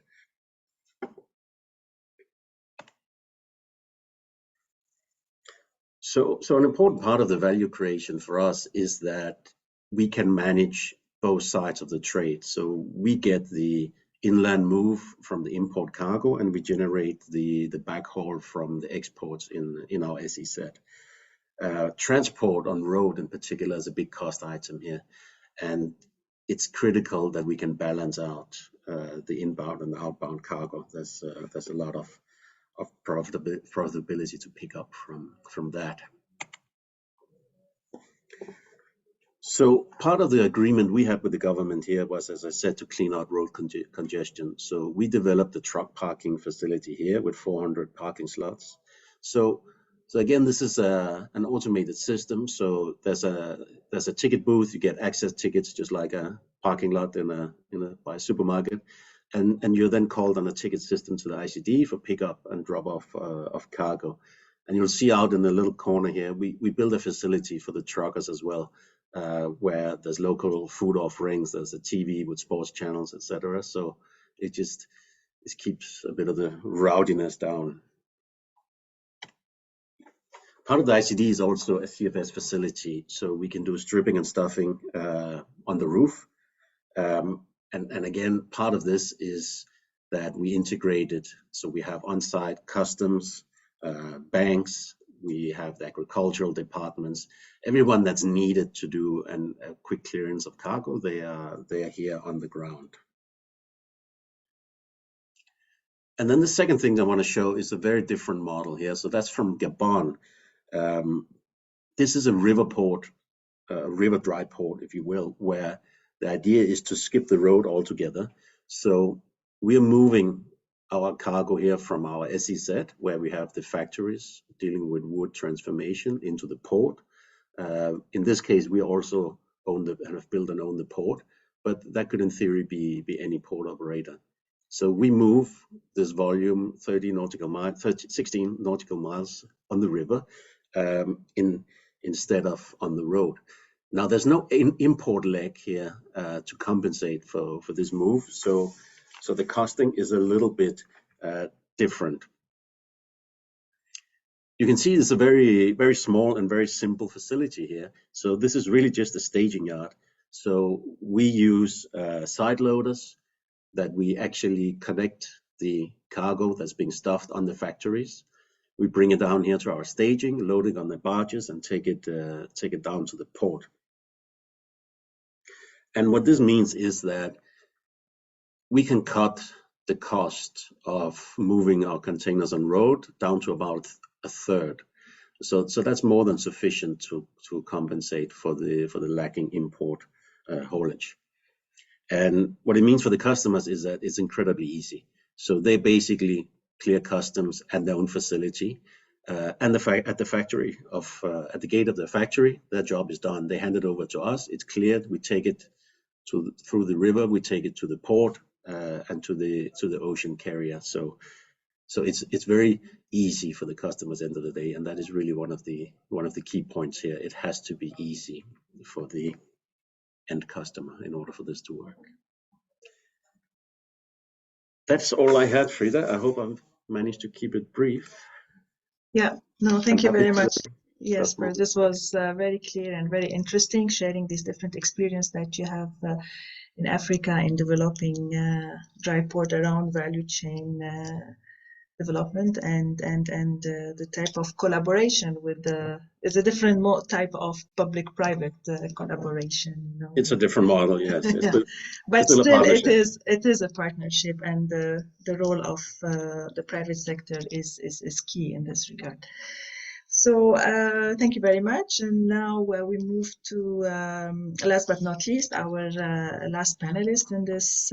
So an important part of the value creation for us is that we can manage both sides of the trade. So we get the inland move from the import cargo, and we generate the backhaul from the exports in our SEZ. Transport on road in particular is a big cost item here, and it's critical that we can balance out the inbound and outbound cargo. There's a lot of profitability to pick up from that. So part of the agreement we had with the government here was, as I said, to clean out road congestion. So we developed a truck parking facility here with 400 parking slots. So again, this is an automated system. So there's a ticket booth. You get access tickets just like a parking lot by a supermarket, and you're then called on a ticket system to the ICD for pickup and drop off of cargo. And you'll see out in the little corner here, we build a facility for the truckers as well, where there's local food offerings, there's a TV with sports channels, etc. So it keeps a bit of the rowdiness down. Part of the ICD is also a CFS facility, so we can do stripping and stuffing on the roof. And again, part of this is that we integrated, so we have on-site customs, banks, we have the agricultural departments, everyone that's needed to do a quick clearance of cargo, they are here on the ground. And then the second thing I want to show is a very different model here. So that's from Gabon. This is a river port, river dry port, if you will, where the idea is to skip the road altogether. So we are moving our cargo here from our SEZ, where we have the factories dealing with wood transformation, into the port. In this case, we also have built and own the port, but that could in theory be any port operator. So we move this volume 16 nautical miles on the river instead of on the road. Now there's no import leg here to compensate for this move, so the costing is a little bit different. You can see it's a very, very small and very simple facility here. So this is really just a staging yard. So we use side loaders that we actually connect the cargo that's being stuffed on the factories. We bring it down here to our staging, load it on the barges, and take it down to the port. And what this means is that we can cut the cost of moving our containers on road down to about a third. So that's more than sufficient to compensate for the lacking import haulage. And what it means for the customers is that it's incredibly easy. So they basically clear customs at their own facility, and at the gate of the factory, their job is done. They hand it over to us. It's cleared. We take it through the river. We take it to the port and to the ocean carrier. So it's very easy for the customers end of the day, and that is really one of the key points here. It has to be easy for the end customer in order for this to work. That's all I had, Frida. I hope I've managed to keep it brief. Yeah, no, thank you very much. Yes, but this was very clear and very interesting, sharing these different experience that you have in Africa in developing dry port around value chain development and the type of collaboration with it's a different type of public-private collaboration. You know? It's a different model, yes. Yeah. But still, it is a partnership, and the role of the private sector is key in this regard. So thank you very much. And now we move to, last but not least, our last panelist in this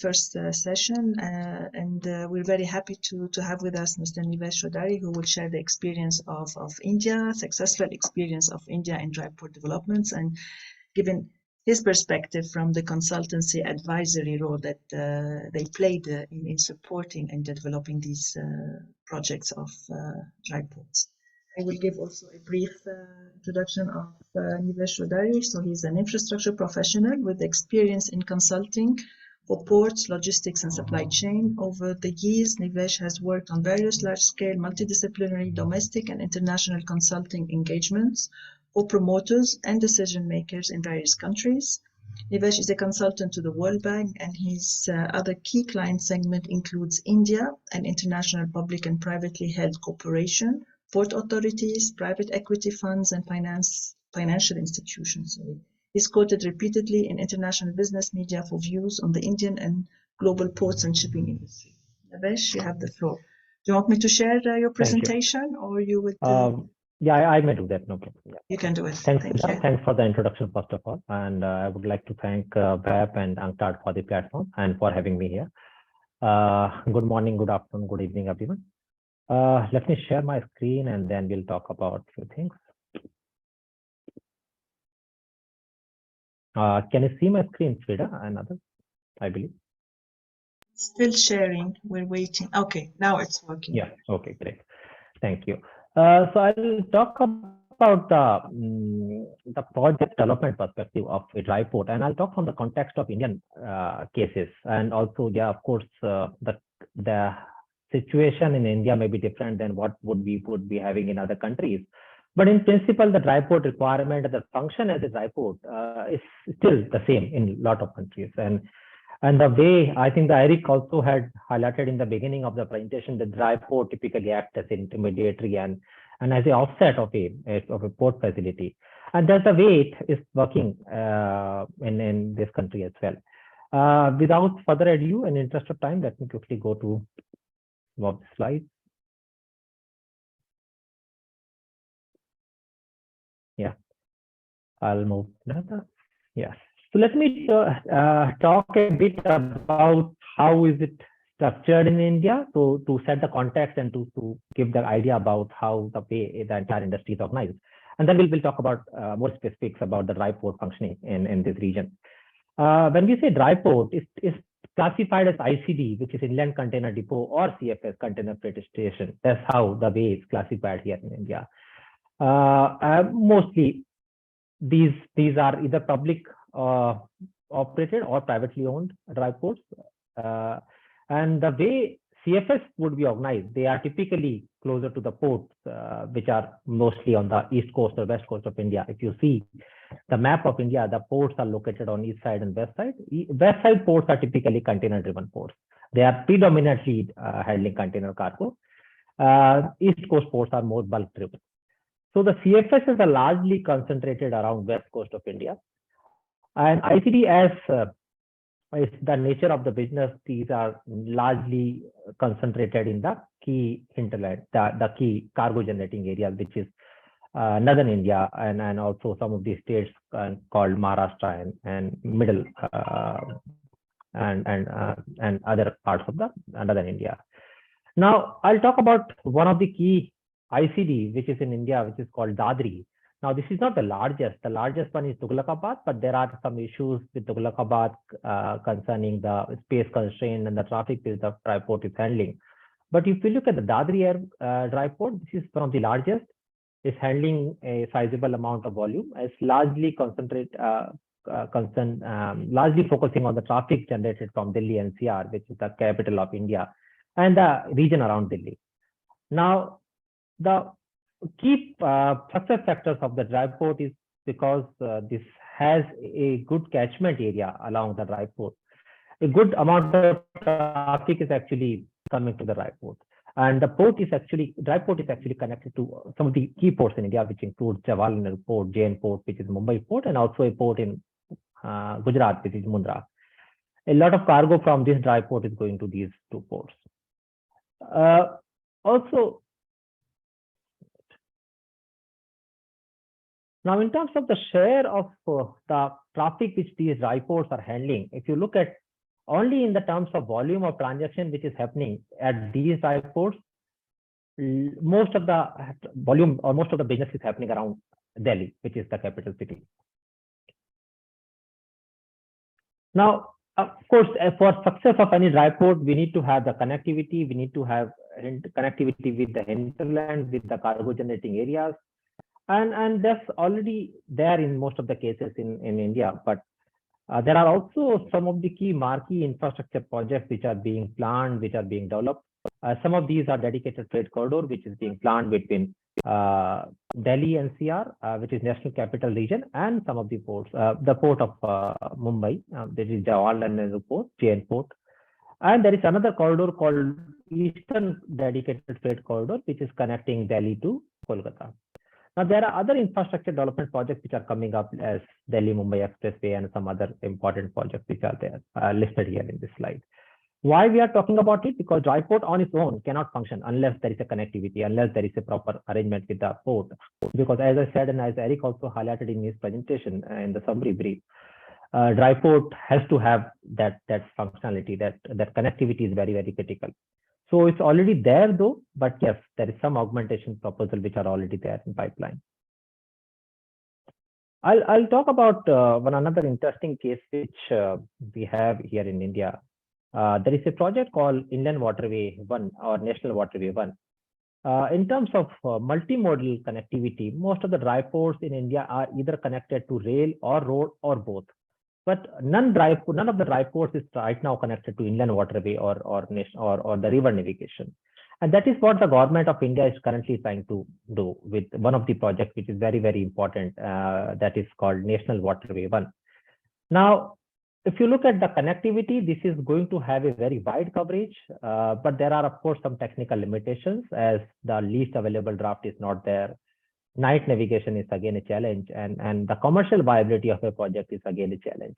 first session. And we're very happy to have with us Mr. Nivesh Chaudhary, who will share the experience of India, successful experience of India in dry port developments, and given his perspective from the consultancy advisory role that they played in supporting and developing these projects of dry ports. I will give also a brief introduction of Nivesh Chaudhary. So he's an infrastructure professional with experience in consulting for ports, logistics, and supply chain. Over the years, Nivesh has worked on various large-scale, multidisciplinary, domestic, and international consulting engagements for promoters and decision-makers in various countries. Nivesh is a consultant to the World Bank, and his other key client segment includes India and international public and privately held corporation, port authorities, private equity funds, and financial institutions. He's quoted repeatedly in international business media for views on the Indian and global ports and shipping industry. Nivesh, you have the floor. Do you want me to share your presentation, or you would? Yeah, I may do that. No problem. Yeah. You can do it. Thanks, Thank you. Thanks for the introduction, first of all. And I would like to thank WAPPP and UNCTAD for the platform and for having me here. Good morning, good afternoon, good evening, everyone. Let me share my screen and then we'll talk about a few things. Can you see my screen, Frida and others? I believe. Still sharing. We're waiting. Okay, now it's working. Yeah. Okay, great. Thank you. So I'll talk about the project development perspective of a dry port, and I'll talk from the context of Indian cases, and also, yeah, of course, the situation in India may be different than what would be having in other countries. But in principle, the dry port requirement, the function as a dry port is still the same in a lot of countries. And the way, I think the Eric also had highlighted in the beginning of the presentation, the dry port typically acts as an intermediary and as an offset of a port facility. And that's the way it is working in this country as well. Without further ado, in the interest of time, let me quickly go to one of the slides. Yeah, I'll move another. Yes. So let me talk a bit about how is it structured in India, to set the context and to give the idea about how the way the entire industry is organized. And then we'll talk about more specifics about the dry port functioning in this region. When we say dry port, it's classified as ICD, which is Inland Container Depot, or CFS, Container Freight Station. That's how the way it's classified here in India. Mostly these are either public operated or privately owned dry ports. And the way CFS would be organized, they are typically closer to the ports, which are mostly on the east coast or west coast of India. If you see the map of India, the ports are located on east side and west side. West side ports are typically container driven ports. They are predominantly handling container cargo. East coast ports are more bulk driven. So the CFSs are largely concentrated around west coast of India. And ICD, as is the nature of the business, these are largely concentrated in the key hinterland, the key cargo generating areas, which is northern India and also some of these states called Maharashtra and middle and other parts of the northern India. Now I'll talk about one of the key ICD, which is in India, which is called Dadri. Now, this is not the largest. The largest one is Tughlakabad, but there are some issues with Tughlakabad concerning the space constraint and the traffic which the dry port is handling. But if you look at the Dadri dry port, this is one of the largest. It's handling a sizable amount of volume. It's largely largely focusing on the traffic generated from Delhi NCR, which is the capital of India, and the region around Delhi. Now, the key success factors of the dry port is because this has a good catchment area along the dry port. A good amount of traffic is actually coming to the dry port. And the dry port is actually connected to some of the key ports in India, which includes Jawaharlal Port, Jain Port, which is Mumbai Port, and also a port in Gujarat, which is Mundra. A lot of cargo from this dry port is going to these two ports. Also, now, in terms of the share of the traffic which these dry ports are handling, if you look at only in the terms of volume of transaction which is happening at these dry ports, most of the volume or most of the business is happening around Delhi, which is the capital city. Now, of course, for success of any dry port, we need to have the connectivity. We need to have connectivity with the hinterland, with the cargo generating areas. And that's already there in most of the cases in India, but There are also some of the key marquee infrastructure projects which are being planned, which are being developed. Some of these are dedicated trade corridor, which is being planned between Delhi NCR, which is National Capital Region, and some of the ports, the port of Mumbai, that is Jawaharlal Nehru Port, JN Port. And there is another corridor called Eastern Dedicated Trade Corridor, which is connecting Delhi to Kolkata. Now, there are other infrastructure development projects which are coming up as Delhi-Mumbai Expressway and some other important projects which are there listed here in this slide. Why we are talking about it? Because dry port on its own cannot function unless there is a connectivity, unless there is a proper arrangement with the port. Because as I said, and as Eric also highlighted in his presentation in the summary brief, dry port has to have that functionality, that connectivity is very, very critical. So it's already there though, but yes, there is some augmentation proposal which are already there in pipeline. I'll talk about another interesting case which we have here in India. There is a project called Inland Waterway 1 or National Waterway 1. In terms of multimodal connectivity, most of the dry ports in India are either connected to rail or road or both. But none of the dry ports is right now connected to inland waterway or the river navigation. And that is what the government of India is currently trying to do with one of the projects which is very, very important, that is called National Waterway 1. Now, if you look at the connectivity, this is going to have a very wide coverage, but there are, of course, some technical limitations as the least available draft is not there. Night navigation is again a challenge, and the commercial viability of a project is again a challenge.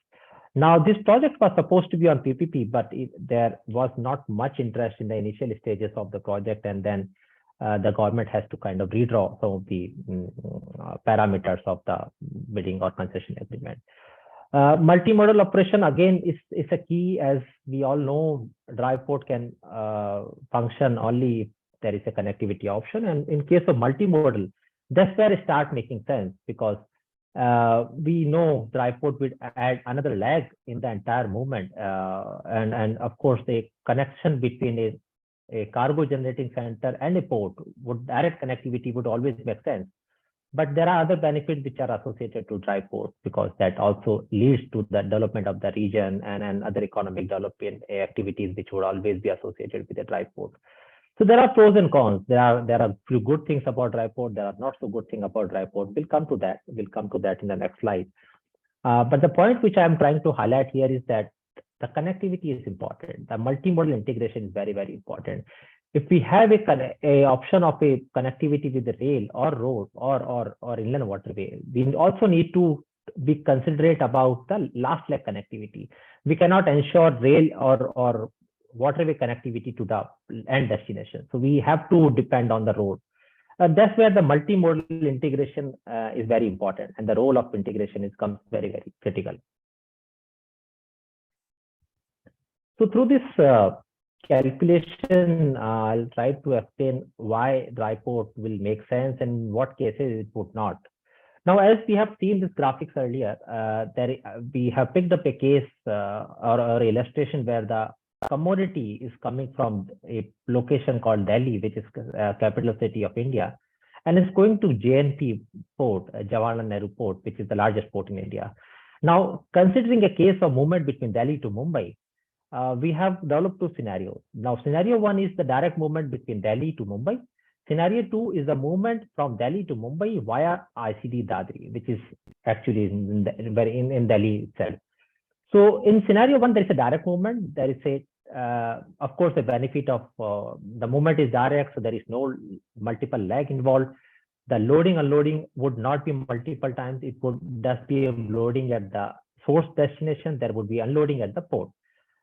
Now, this project was supposed to be on PPP, but there was not much interest in the initial stages of the project, and then the government has to kind of redraw some of the parameters of the bidding or concession agreement. Multimodal operation again is a key, as we all know. Dry port can function only if there is a connectivity option, and in case of multimodal, that's where it starts making sense, because we know dry port would add another leg in the entire movement, and of course the connection between a cargo generating center and a port would direct connectivity would always make sense. But there are other benefits which are associated to dry port, because that also leads to the development of the region and other economic development activities which would always be associated with a dry port. So there are pros and cons. There are few good things about dry port. There are not so good things about dry port. We'll come to that. We'll come to that in the next slide. But the point which I'm trying to highlight here is that the connectivity is important. The multimodal integration is very, very important. If we have a option of a connectivity with the rail or road or inland waterway, we also need to be considerate about the last leg connectivity. We cannot ensure rail or waterway connectivity to the end destination. So we have to depend on the road. That's where the multimodal integration is very important, and the role of integration comes very, very critical. So through this calculation, I'll try to explain why dry port will make sense and in what cases it would not. Now, as we have seen this graphics earlier, we have picked up a case or illustration where the commodity is coming from a location called Delhi, which is capital city of India, and it's going to JNP port, Jawaharlal Nehru Port, which is the largest port in India. Now, considering a case of movement between Delhi to Mumbai, we have developed two scenarios. Now, scenario one is the direct movement between Delhi to Mumbai. Scenario two is the movement from Delhi to Mumbai via ICD Dadri, which is actually in Delhi itself. So in scenario one, there is a direct movement. There is of course, the benefit of the movement is direct, so there is no multiple leg involved. The loading unloading would not be multiple times. It would just be loading at the source destination. There would be unloading at the port.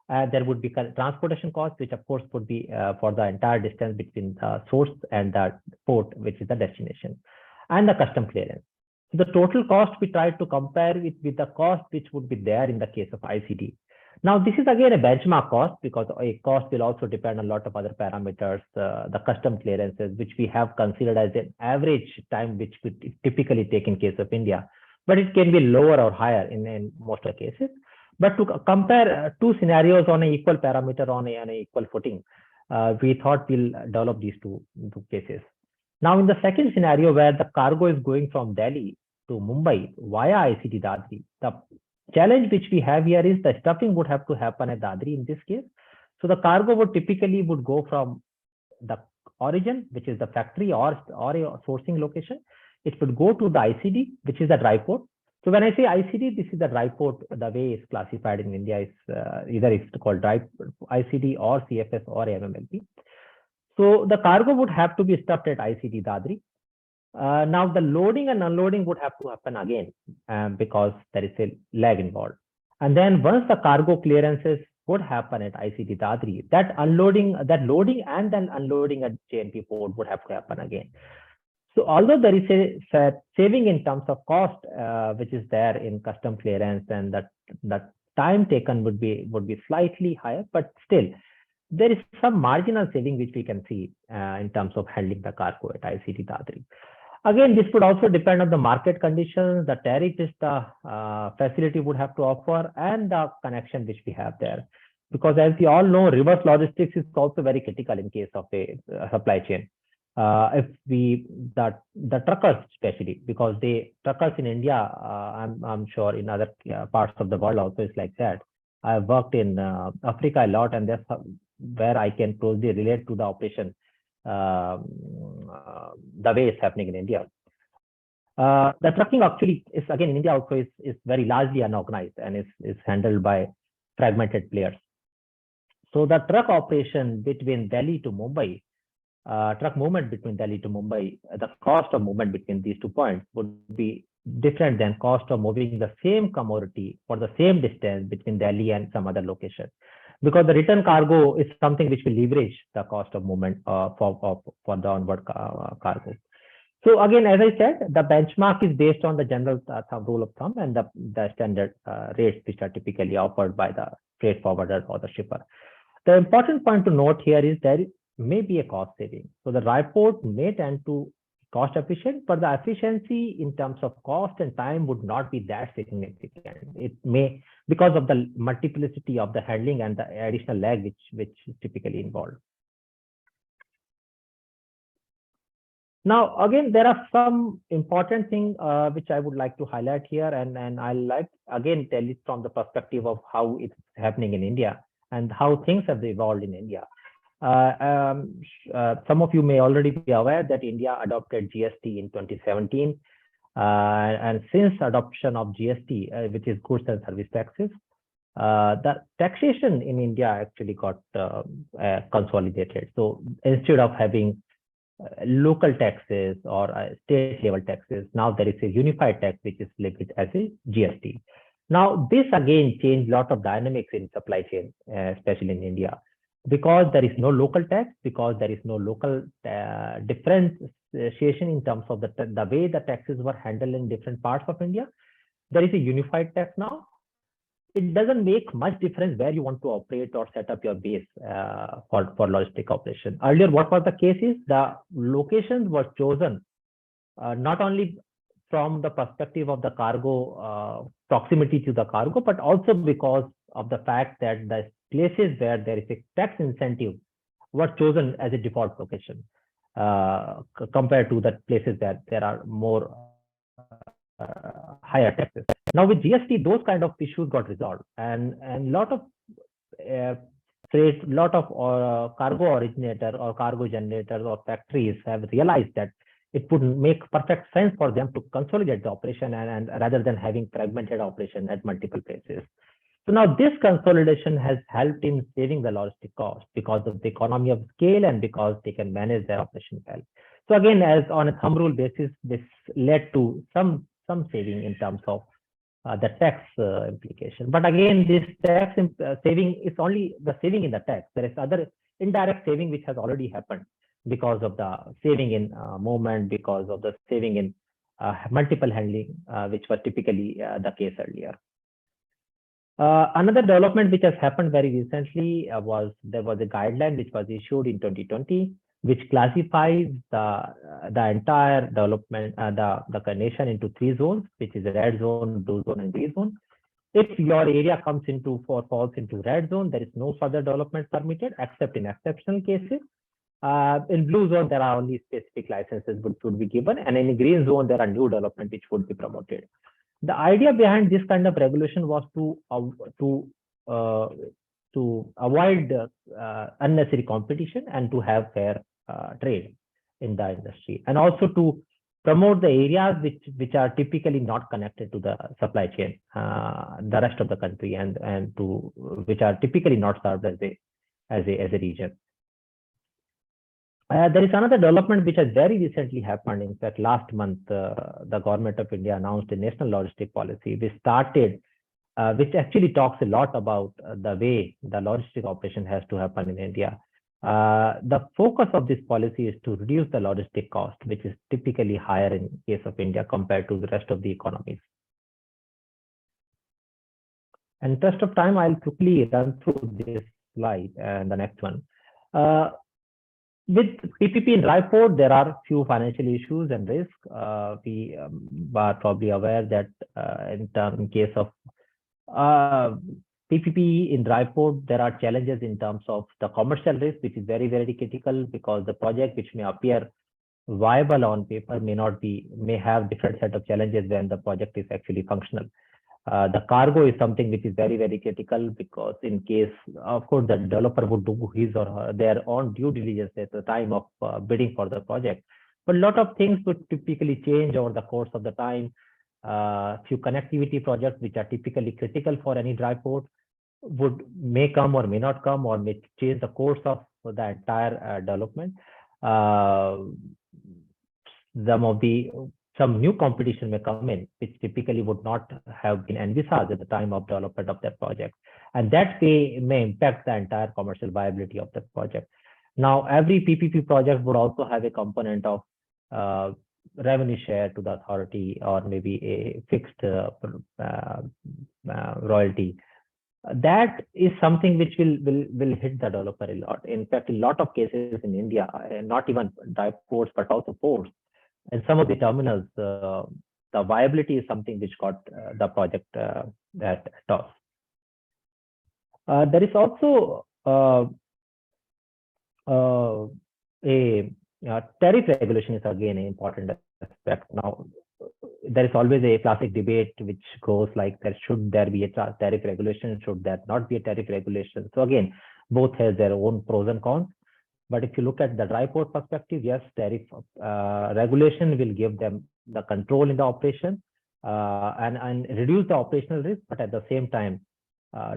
There would be transportation costs, which of course would be for the entire distance between the source and the port, which is the destination, and the custom clearance. So the total cost we try to compare with the cost which would be there in the case of ICD. Now, this is again a benchmark cost, because a cost will also depend on a lot of other parameters, the custom clearances, which we have considered as an average time which could typically take in case of India, but it can be lower or higher in most of the cases. But to compare two scenarios on an equal parameter on an equal footing, we thought we'll develop these two cases. Now, in the second scenario, where the cargo is going from Delhi to Mumbai via ICD Dadri, the challenge which we have here is the stuffing would have to happen at Dadri in this case. So the cargo would typically go from the origin, which is the factory or a sourcing location. It would go to the ICD, which is the dry port. So when I say ICD, this is the dry port. The way it's classified in India is either it's called dry ICD or CFS or MMLP. So the cargo would have to be stuffed at ICD Dadri. Now the loading and unloading would have to happen again because there is a lag involved. And then once the cargo clearances would happen at ICD Dadri, that loading and then unloading at JNP port would have to happen again. So although there is a saving in terms of cost, which is there in custom clearance, and that time taken would be slightly higher, but still there is some marginal saving which we can see in terms of handling the cargo at ICD Dadri. Again, this would also depend on the market conditions, the tariff which the facility would have to offer, and the connection which we have there. Because as we all know, reverse logistics is also very critical in case of a supply chain. If the truckers especially, because truckers in India, I'm sure in other parts of the world also is like that. I've worked in Africa a lot, and that's where I can closely relate to the operation, the way it's happening in India. The trucking actually is, again, in India also is very largely unorganized and is handled by fragmented players. So the truck operation between Delhi to Mumbai, truck movement between Delhi to Mumbai, the cost of movement between these 2 points would be different than cost of moving the same commodity for the same distance between Delhi and some other location. Because the return cargo is something which will leverage the cost of movement for the onward cargo. So again, as I said, the benchmark is based on the general rule of thumb and the standard rates which are typically offered by the freight forwarder or the shipper. The important point to note here is there may be a cost saving. So the dry port may tend to cost efficient, but the efficiency in terms of cost and time would not be that significant. It may, because of the multiplicity of the handling and the additional lag which is typically involved. Now, again, there are some important things which I would like to highlight here, and I'll like again tell it from the perspective of how it's happening in India and how things have evolved in India. Some of you may already be aware that India adopted GST in 2017. And since adoption of GST, which is goods and service taxes, the taxation in India actually got consolidated. So instead of having local taxes or state level taxes, now there is a unified tax which is levied as a GST. Now, this again changed a lot of dynamics in supply chain, especially in India. Because there is no local tax, because there is no local differentiation in terms of the way the taxes were handled in different parts of India, there is a unified tax now. It doesn't make much difference where you want to operate or set up your base for logistic operation. Earlier, what was the case is the locations were chosen not only from the perspective of the cargo, proximity to the cargo, but also because of the fact that the places where there is a tax incentive were chosen as a default location compared to the places that there are more higher taxes. Now with GST, those kind of issues got resolved, and a lot of cargo originator or cargo generators or factories have realized that it would make perfect sense for them to consolidate the operation and rather than having fragmented operation at multiple places. So now this consolidation has helped in saving the logistic cost because of the economy of scale and because they can manage their operation well. So again, as on a thumb rule basis, this led to some saving in terms of the tax implication. But again, this tax saving is only the saving in the tax. There is other indirect saving which has already happened because of the saving in movement, because of the saving in multiple handling, which was typically the case earlier. Another development which has happened very recently was there was a guideline which was issued in 2020, which classifies the entire development, the nation into 3 zones, which is the red zone, blue zone, and green zone. If your area falls into red zone, there is no further development permitted except in exceptional cases. In blue zone, there are only specific licenses which would be given, and in green zone, there are new development which would be promoted. The idea behind this kind of regulation was to avoid unnecessary competition and to have fair trade in the industry, and also to promote the areas which are typically not connected to the supply chain, the rest of the country, and to which are typically not served as a region. There is another development which has very recently happened. In fact, last month, the government of India announced a national logistic policy, which actually talks a lot about the way the logistic operation has to happen in India. The focus of this policy is to reduce the logistic cost, which is typically higher in case of India compared to the rest of the economies. In interest of time, I'll quickly run through this slide and the next one. With PPP in dry port, there are few financial issues and risks. We are probably aware that in case of PPP in dry port, there are challenges in terms of the commercial risk, which is very, very critical, because the project which may appear viable on paper may have different set of challenges when the project is actually functional. The cargo is something which is very, very critical, because in case, of course, the developer would do his or her, their own due diligence at the time of bidding for the project. But a lot of things would typically change over the course of the time. Few connectivity projects which are typically critical for any dry port may come or may not come, or may change the course of the entire development. Some new competition may come in, which typically would not have been envisaged at the time of development of that project, and that may impact the entire commercial viability of the project. Now, every PPP project would also have a component of revenue share to the authority, or maybe a fixed royalty. That is something which will hit the developer a lot. In fact, in a lot of cases in India, not even dry ports, but also ports, and some of the terminals, the viability is something which got the project at toss. There is also a tariff regulation is again an important aspect. Now, there is always a classic debate which goes like, should there be a tariff regulation? Should there not be a tariff regulation? So again, both has their own pros and cons. But if you look at the dry port perspective, yes, tariff regulation will give them the control in the operation and reduce the operational risk. But at the same time,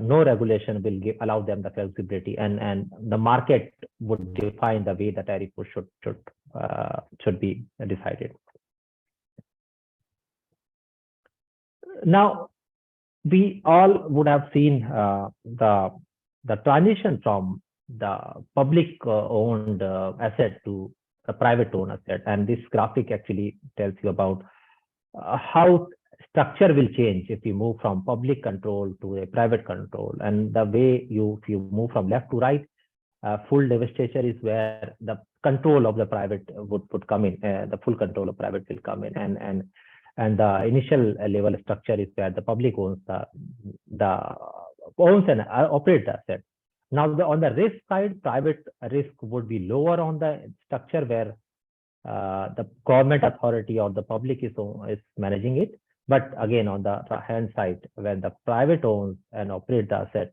no regulation will allow them the flexibility, and the market would define the way the tariff should be decided. Now, we all would have seen the transition from the public owned asset to the private owned asset, and this graphic actually tells you about how structure will change if you move from public control to a private control. And the way if you move from left to right, full divestiture is where the control of the private would come in. The full control of private will come in, and the initial level structure is where the public owns and operates the asset. Now, on the risk side, private risk would be lower on the structure where the government authority or the public is managing it. But again, on the hand side, when the private owns and operates the asset,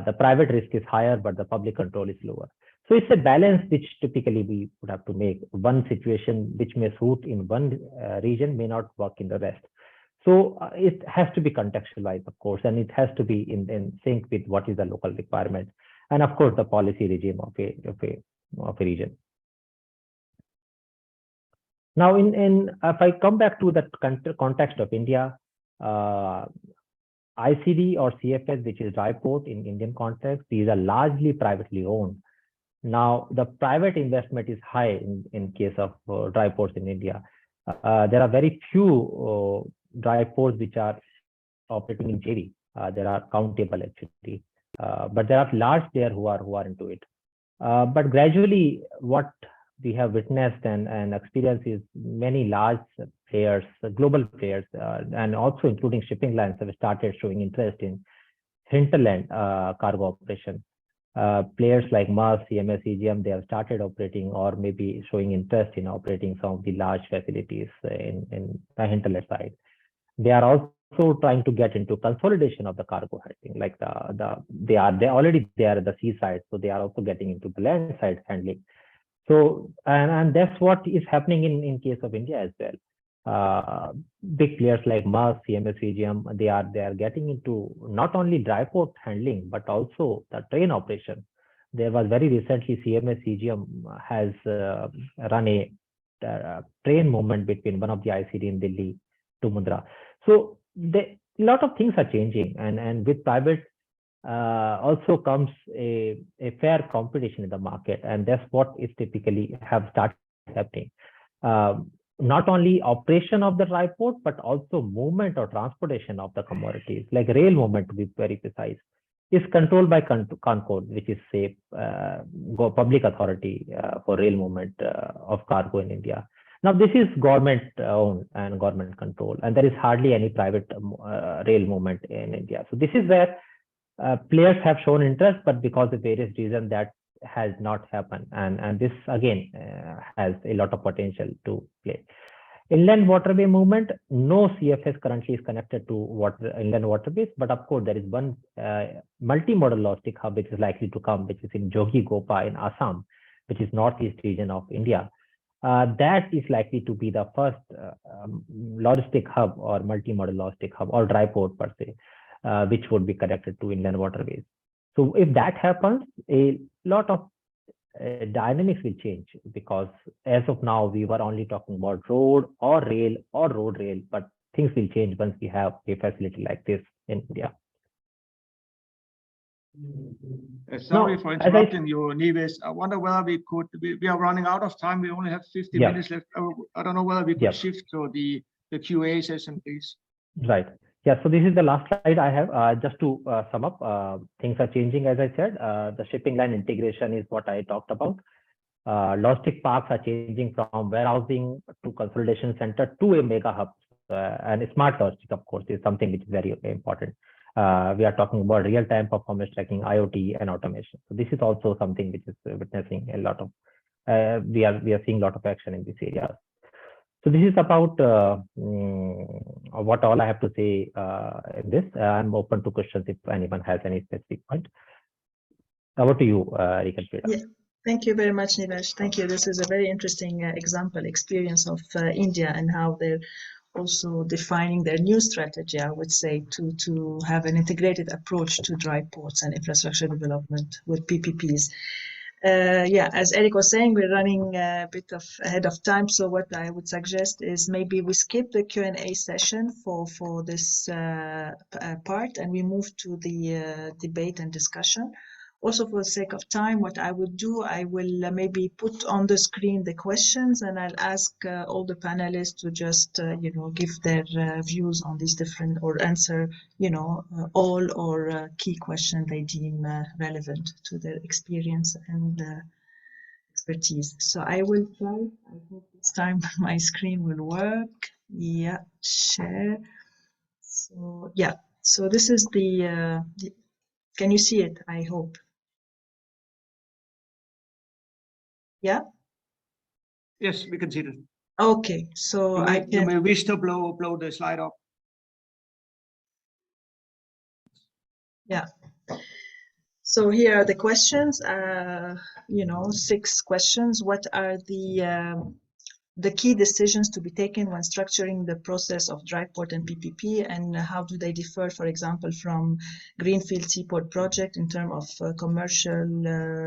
the private risk is higher, but the public control is lower. So it's a balance which typically we would have to make. One situation which may suit in one region may not work in the rest. So it has to be contextualized, of course, and it has to be in sync with what is the local requirement, and of course the policy regime of a region. Now, if I come back to the context of India, ICD or CFS, which is dry port in Indian context, these are largely privately owned. Now, the private investment is high in case of dry ports in India. There are very few dry ports which are operating in JV. There are countable actually, but there are large players who are into it. But gradually, what we have witnessed and experienced is many large players, global players, and also including shipping lines have started showing interest in hinterland cargo operation. Players like Maersk, CMS, EGM, they have started operating or maybe showing interest in operating some of the large facilities in the hinterland side. They are also trying to get into consolidation of the cargo handling, like they already there at the seaside, so they are also getting into the land side handling. So and that's what is happening in case of India as well. Big players like Maersk, CMS CGM, they are getting into not only dry port handling but also the train operation. There was very recently CMS CGM has run a train movement between one of the ICD in Delhi to Mundra. So a lot of things are changing, and with private also comes a fair competition in the market, and that's what is typically have started happening. Not only operation of the dry port, but also movement or transportation of the commodities, like rail movement to be very precise, is controlled by Concord, which is a public authority for rail movement of cargo in India. Now, this is government owned and government controlled, and there is hardly any private rail movement in India. So this is where players have shown interest, but because of various reasons that has not happened. And this again has a lot of potential to play. Inland waterway movement, no CFS currently is connected to inland waterways, but of course there is one multimodal logistic hub which is likely to come, which is in Jogi-Gopa in Assam, which is northeast region of India. That is likely to be the first logistic hub or multimodal logistic hub or dry port per se, which would be connected to inland waterways. So if that happens, a lot of dynamics will change, because as of now we were only talking about road or rail or road rail, but things will change once we have a facility like this in India. Sorry for interrupting you, Nives. I wonder whether we could, we are running out of time. We only have 50 minutes left. I don't know whether we could shift to the QA session, please. Right. Yeah, so this is the last slide I have. Just to sum up, things are changing, as I said. The shipping line integration is what I talked about. Logistic parks are changing from warehousing to consolidation center to a mega hub. And smart logistic, of course, is something which is very important. We are talking about real-time performance tracking, IoT, and automation. So this is also something which is witnessing a lot of, we are seeing a lot of action in this area. So this is about what all I have to say in this. I'm open to questions if anyone has any specific point. Over to you, Rika. Yeah. Thank you very much, Nivesh. Thank you. This is a very interesting experience of India and how they're also defining their new strategy, I would say, to have an integrated approach to dry ports and infrastructure development with PPPs. Yeah, as Eric was saying, we're running a bit ahead of time. So what I would suggest is maybe we skip the Q&A session for this part, and we move to the debate and discussion. Also, for the sake of time, what I would do, I will maybe put on the screen the questions, and I'll ask all the panelists to just, give their views on these different, or answer, all or key questions they deem relevant to their experience and expertise. So I will try. I hope this time my screen will work. Yeah, share. So yeah, so this is the can you see it? I hope. Yeah. Yes, we can see it. Okay, so you may wish to blow the slide up. Yeah. So here are the questions. 6 questions. What are the key decisions to be taken when structuring the process of dry port and PPP, and how do they differ, for example, from greenfield seaport project in terms of commercial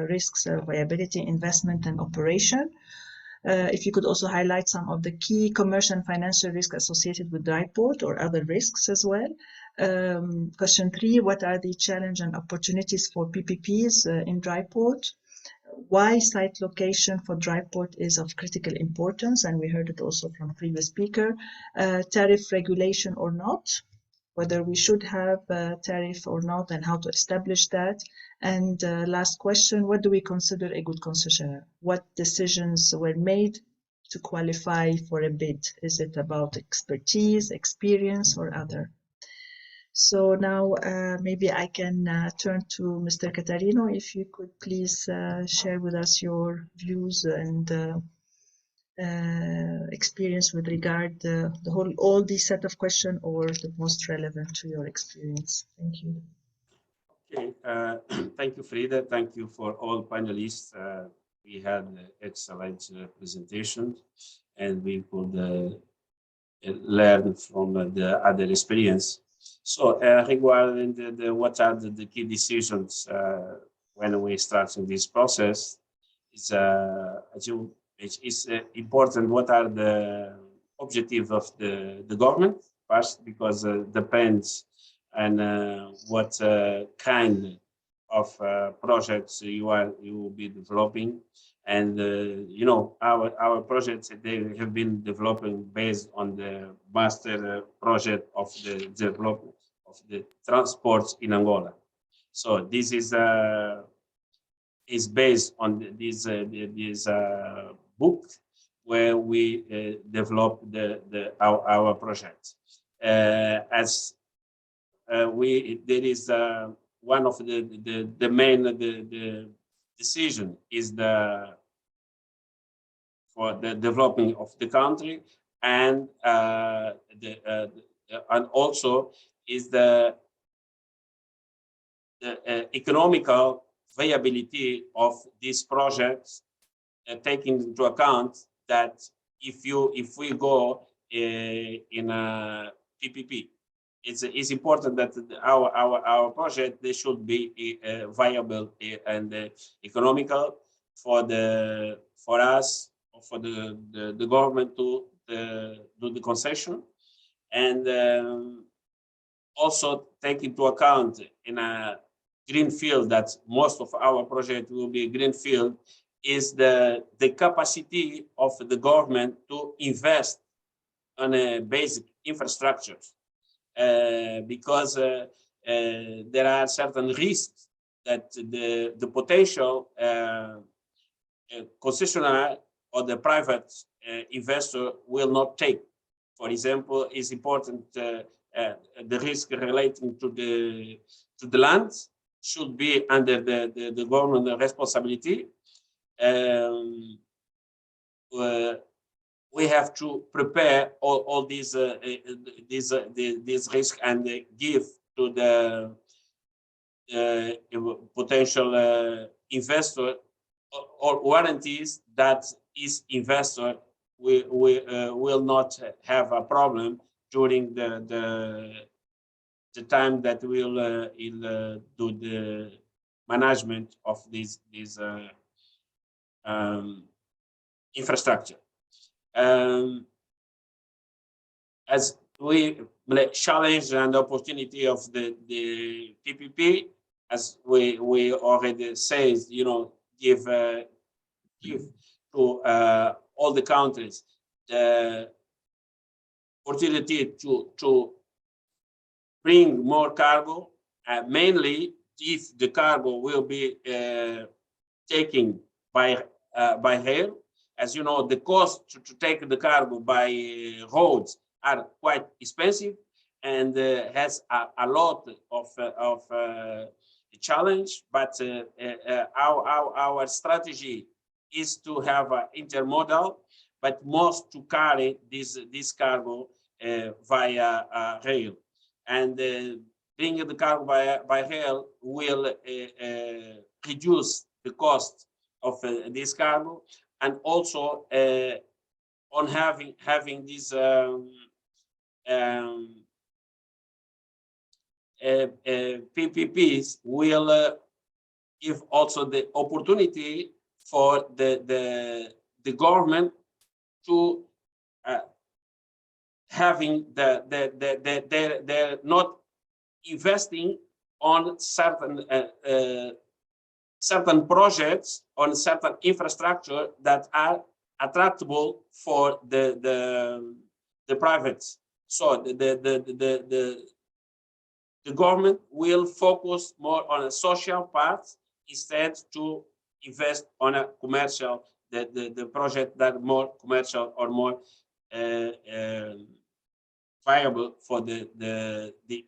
risks, viability, investment, and operation? If you could also highlight some of the key commercial and financial risks associated with dry port or other risks as well. Question 3, what are the challenges and opportunities for PPPs in dry port? Why site location for dry port is of critical importance, and we heard it also from previous speaker. Tariff regulation or not, whether we should have a tariff or not, and how to establish that. And last question, what do we consider a good concessionaire? What decisions were made to qualify for a bid? Is it about expertise, experience, or other? So now maybe I can turn to Mr. Catarino, if you could please share with us your views and experience with regard all these set of questions, or the most relevant to your experience? Thank you. Okay, thank you, Frida. Thank you for all panelists. We had excellent presentation, and we could learn from the other experience. So regarding what are the key decisions when we start in this process, it's important what are the objectives of the government first, because depends on what kind of projects you will be developing. And you know, our projects, they have been developing based on the master project of the development of the transports in Angola. So this is based on this book where we develop our project. As there is one of the main decision is for the developing of the country, and and also is the economical viability of these projects, taking into account that if we go in a PPP, it's important that our project, they should be viable and economical for us, for the government to do the concession, and also take into account in a green field, that most of our project will be green field, is the capacity of the government to invest on a basic infrastructure, because there are certain risks that the potential concessionaire or the private investor will not take. For example, it's important the risk relating to the land should be under the government responsibility. We have to prepare all these risks and give to the potential investor or warranties that his investor will not have a problem during the time that we'll do the management of this infrastructure. As we challenge and opportunity of the PPP, as we already said, you know, give to all the countries the opportunity to bring more cargo, mainly if the cargo will be taken by rail. As you know, the cost to take the cargo by roads are quite expensive, and has a lot of challenge. But our strategy is to have an intermodal, but most to carry this cargo via rail. And bringing the cargo by rail will reduce the cost of this cargo, and also on having these PPPs will give also the opportunity for the government to having they're not investing on certain projects, on certain infrastructure that are attractable for the privates. So the government will focus more on a social part instead to invest on a commercial, the project that more commercial or more viable for the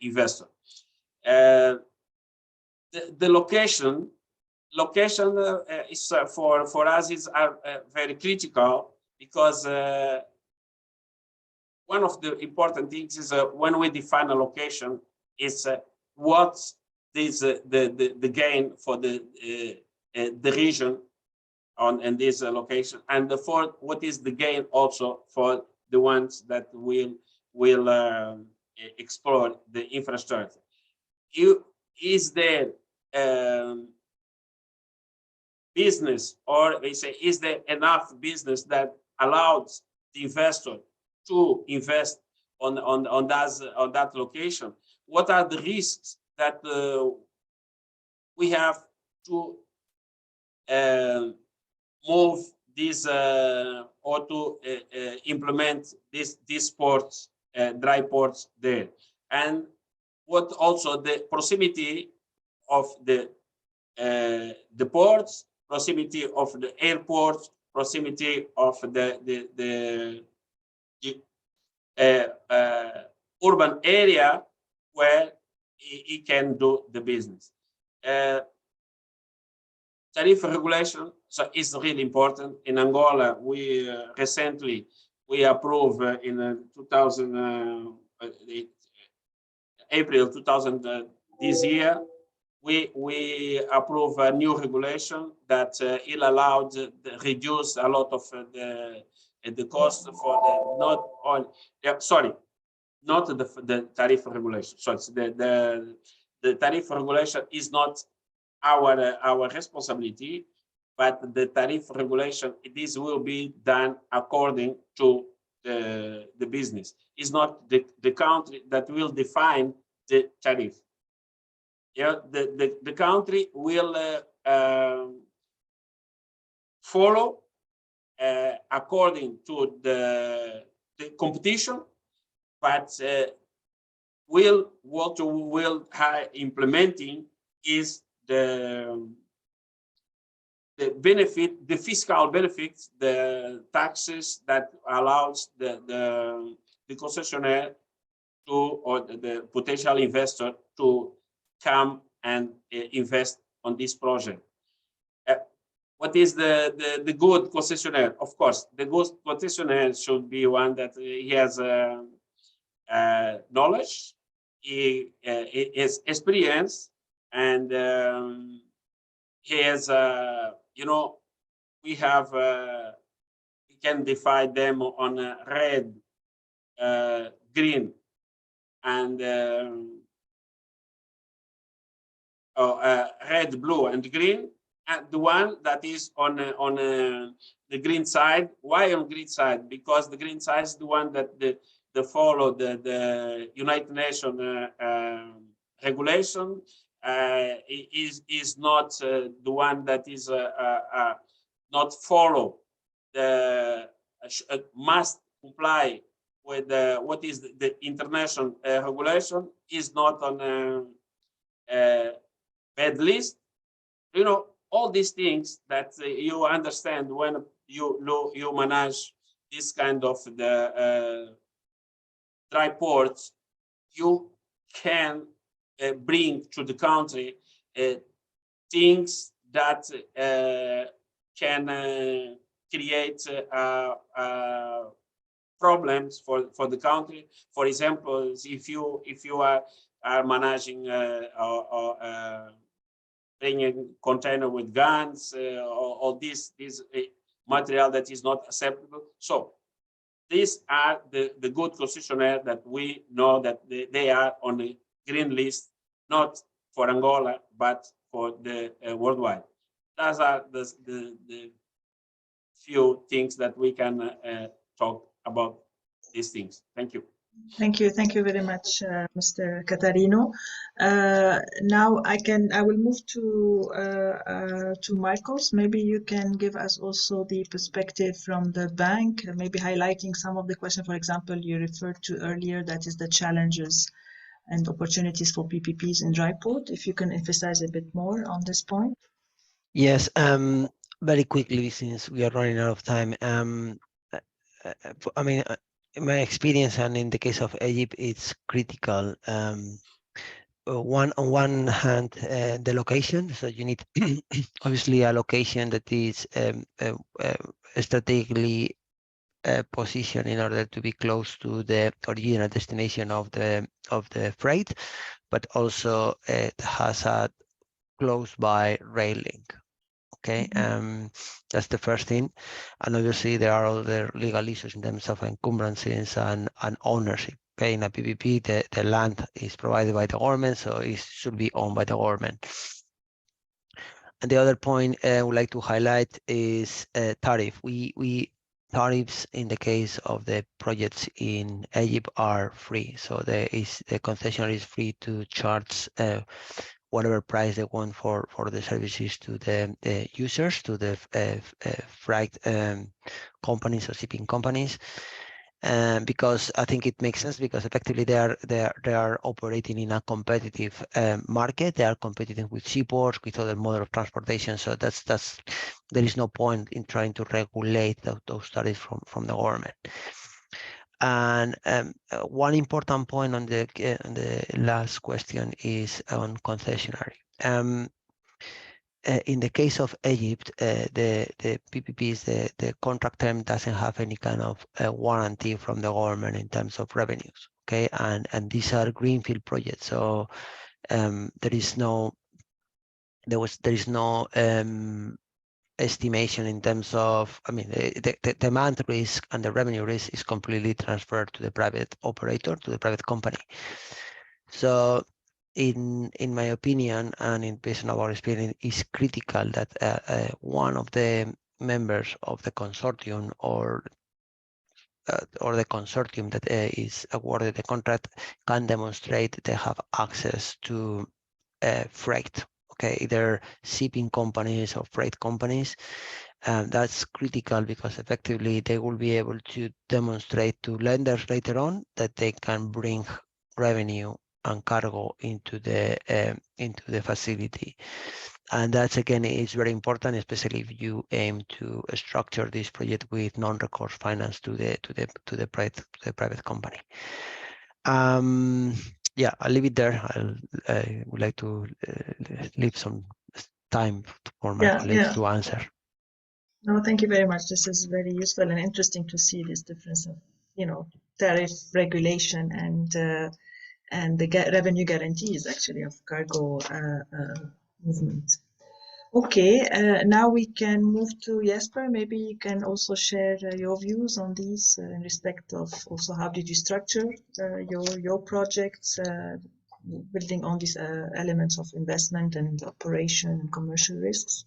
investor. The location is for us is very critical, because one of the important things is when we define a location, is what is the gain for the region on this location, and for what is the gain also for the ones that will explore the infrastructure. Is there business, or we say, is there enough business that allows the investor to invest on that location? What are the risks that we have to move this or to implement these ports, dry ports there? And what also the proximity of the ports, proximity of the airports, proximity of the urban area where he can do the business. Tariff regulation is really important. In Angola, we recently approved in April 2000 this year. We approve a new regulation that it allowed reduce a lot of the cost for the not the tariff regulation. So it's the tariff regulation is not our responsibility, but the tariff regulation, this will be done according to the business. It's not the country that will define the tariff. Yeah, the country will follow according to the competition, but what will implementing is the benefit, the fiscal benefits, the taxes that allows the concessionaire to, or the potential investor to come and invest on this project. What is the good concessionaire? Of course, the good concessionaire should be one that he has knowledge, he is experience, and he has, you know, we have, we can divide them on red, green, and red, blue, and green. And the one that is on the green side. Why on green side? Because the green side is the one that the follow the United Nations regulation. Is not the one that is not follow the must comply with what is the international regulation, is not on a bad list. You know, all these things that you understand when you manage this kind of the dry ports, you can bring to the country things that can create problems for the country. For example, if you are managing bringing container with guns or this material that is not acceptable. So these are the good concessionaire that we know that they are on the green list, not for Angola, but for the worldwide. Those are the few things that we can talk about these things. Thank you. Thank you very much, Mr. Catarino. Now I will move to Marcos. Maybe you can give us also the perspective from the bank, maybe highlighting some of the questions. For example, you referred to earlier, that is the challenges and opportunities for PPPs in dry port. If you can emphasize a bit more on this point. Yes, very quickly, since we are running out of time. I mean, in my experience, and in the case of Egypt, it's critical. On one hand, the location. So you need obviously a location that is strategically position in order to be close to the original destination of the freight, but also it has a close by rail link. Okay, that's the first thing. And obviously there are other legal issues in terms of encumbrances and ownership. Okay, in a PPP, the land is provided by the government, so it should be owned by the government. And the other point I would like to highlight is tariff. Tariffs in the case of the projects in Egypt are free. So the concessionaire is free to charge whatever price they want for the services to the users, to the freight companies or shipping companies. Because I think it makes sense, because effectively they are operating in a competitive market. They are competing with seaports, with other mode of transportation. So there is no point in trying to regulate those tariffs from the government. And one important point on the last question is on concessionary. In the case of Egypt, the PPPs, the contract term doesn't have any kind of warranty from the government in terms of revenues. Okay, and these are greenfield projects, so there is no estimation in terms of, I mean, the demand risk and the revenue risk is completely transferred to the private operator, to the private company. So in my opinion, and based on our experience, it's critical that one of the members of the consortium or the consortium that is awarded the contract can demonstrate they have access to freight. Okay, either shipping companies or freight companies. That's critical, because effectively they will be able to demonstrate to lenders later on that they can bring revenue and cargo into the facility. And that's, again, is very important, especially if you aim to structure this project with non-recourse finance to the private company. Yeah, I'll leave it there. I would like to leave some time for my colleagues to answer. No, thank you very much. This is very useful and interesting to see this difference of, tariff regulation and the revenue guarantees actually of cargo movement. Okay, now we can move to Jesper. Maybe you can also share your views on these in respect of also how did you structure your projects, building on these elements of investment and operation and commercial risks.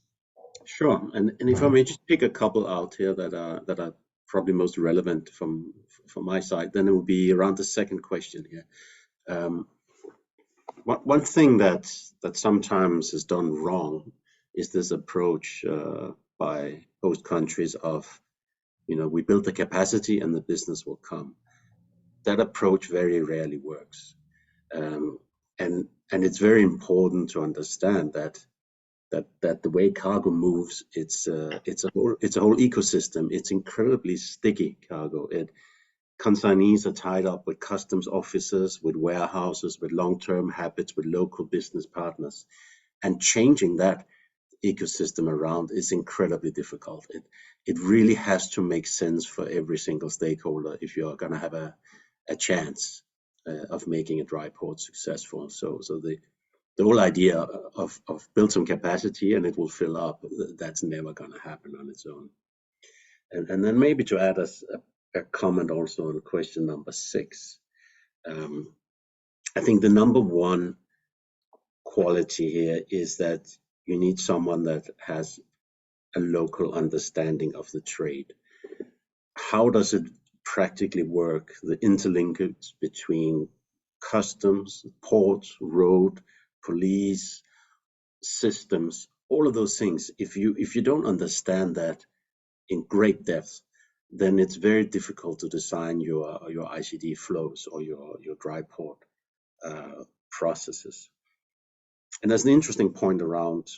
Sure, and if I may just pick a couple out here that are probably most relevant from my side, then it will be around the second question here. One thing that sometimes is done wrong is this approach by host countries of, we build the capacity and the business will come. That approach very rarely works, and it's very important to understand that the way cargo moves, it's a whole ecosystem. It's incredibly sticky cargo. Consignees are tied up with customs officers, with warehouses, with long-term habits, with local business partners, and changing that ecosystem around is incredibly difficult. It really has to make sense for every single stakeholder if you're going to have a chance of making a dry port successful. So the whole idea of build some capacity and it will fill up, that's never going to happen on its own. And then maybe to add a comment also on question number 6, I think the number one quality here is that you need someone that has a local understanding of the trade. How does it practically work? The interlinkage between customs, ports, road, police, systems, all of those things. If you don't understand that in great depth, then it's very difficult to design your ICD flows or your dry port processes. And there's an interesting point around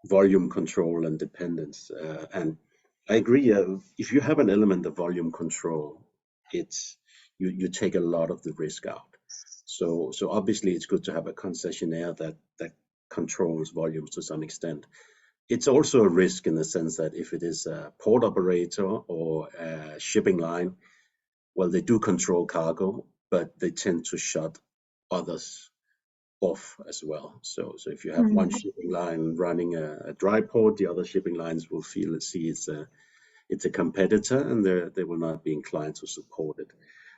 volume control and dependence. And I agree, if you have an element of volume control, you take a lot of the risk out. So obviously it's good to have a concessionaire that controls volumes to some extent. it's also a risk in the sense that if it is a port operator or a shipping line, well, they do control cargo, but they tend to shut others off as well. So if you have one shipping line running a dry port, the other shipping lines will see it's a competitor, and they will not be inclined to support it.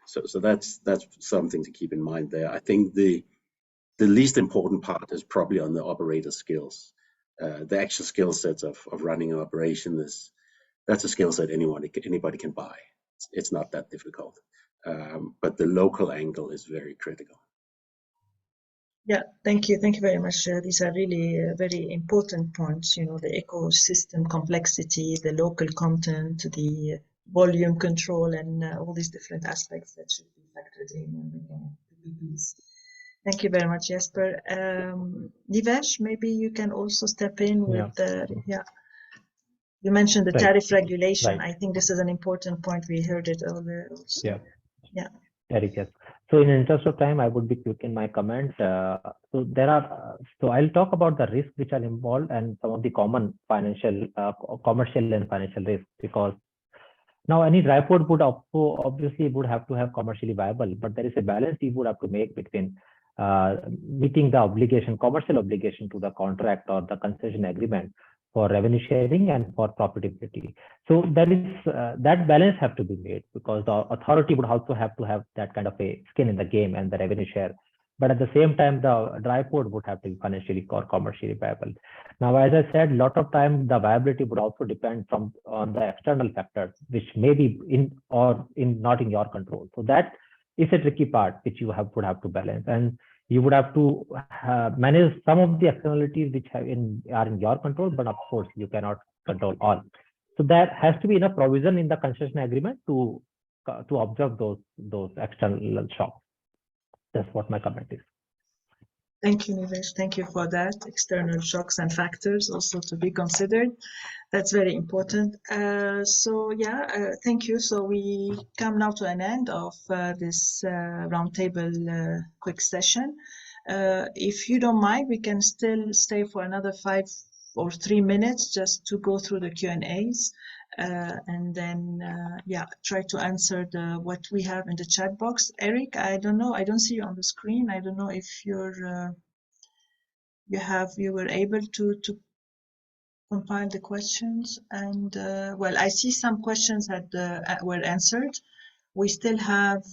So that's something to keep in mind there. I think the least important part is probably on the operator skills. The actual skill sets of running an operation that's a skill set anybody can buy. It's not that difficult, but the local angle is very critical. Yeah, thank you very much. These are really very important points. You know, the ecosystem complexity, the local content, the volume control, and all these different aspects that should be factored in when looking at PPPs. Thank you very much, Jesper. Nivesh, maybe you can also step in with you mentioned the tariff regulation. Right. I think this is an important point. We heard it earlier also. Yeah. Eric, yes. So in the interest of time, I would be quick in my comments. So I'll talk about the risks which are involved and some of the common financial, commercial and financial risks, because now any dry port would obviously would have to have commercially viable, but there is a balance you would have to make between meeting the obligation, commercial obligation to the contract or the concession agreement for revenue sharing and for profitability. So that is that balance have to be made, because the authority would also have to have that kind of a skin in the game and the revenue share. But at the same time, the dry port would have to be financially or commercially viable. Now, as I said, a lot of time the viability would also depend on the external factors, which may be not in your control. So that is a tricky part which you would have to balance, and you would have to manage some of the externalities which are in your control, but of course you cannot control all. So there has to be enough provision in the concession agreement to observe those external shocks. That's what my comment is. Thank you, Nivesh. Thank you for that. External shocks and factors also to be considered. That's very important. Thank you. So we come now to an end of this roundtable quick session. If you don't mind, we can still stay for another 5 or 3 minutes just to go through the Q&As. And then, try to answer what we have in the chat box. Eric, I don't know. I don't see you on the screen. I don't know if you were able to compile the questions. And I see some questions that were answered. We still have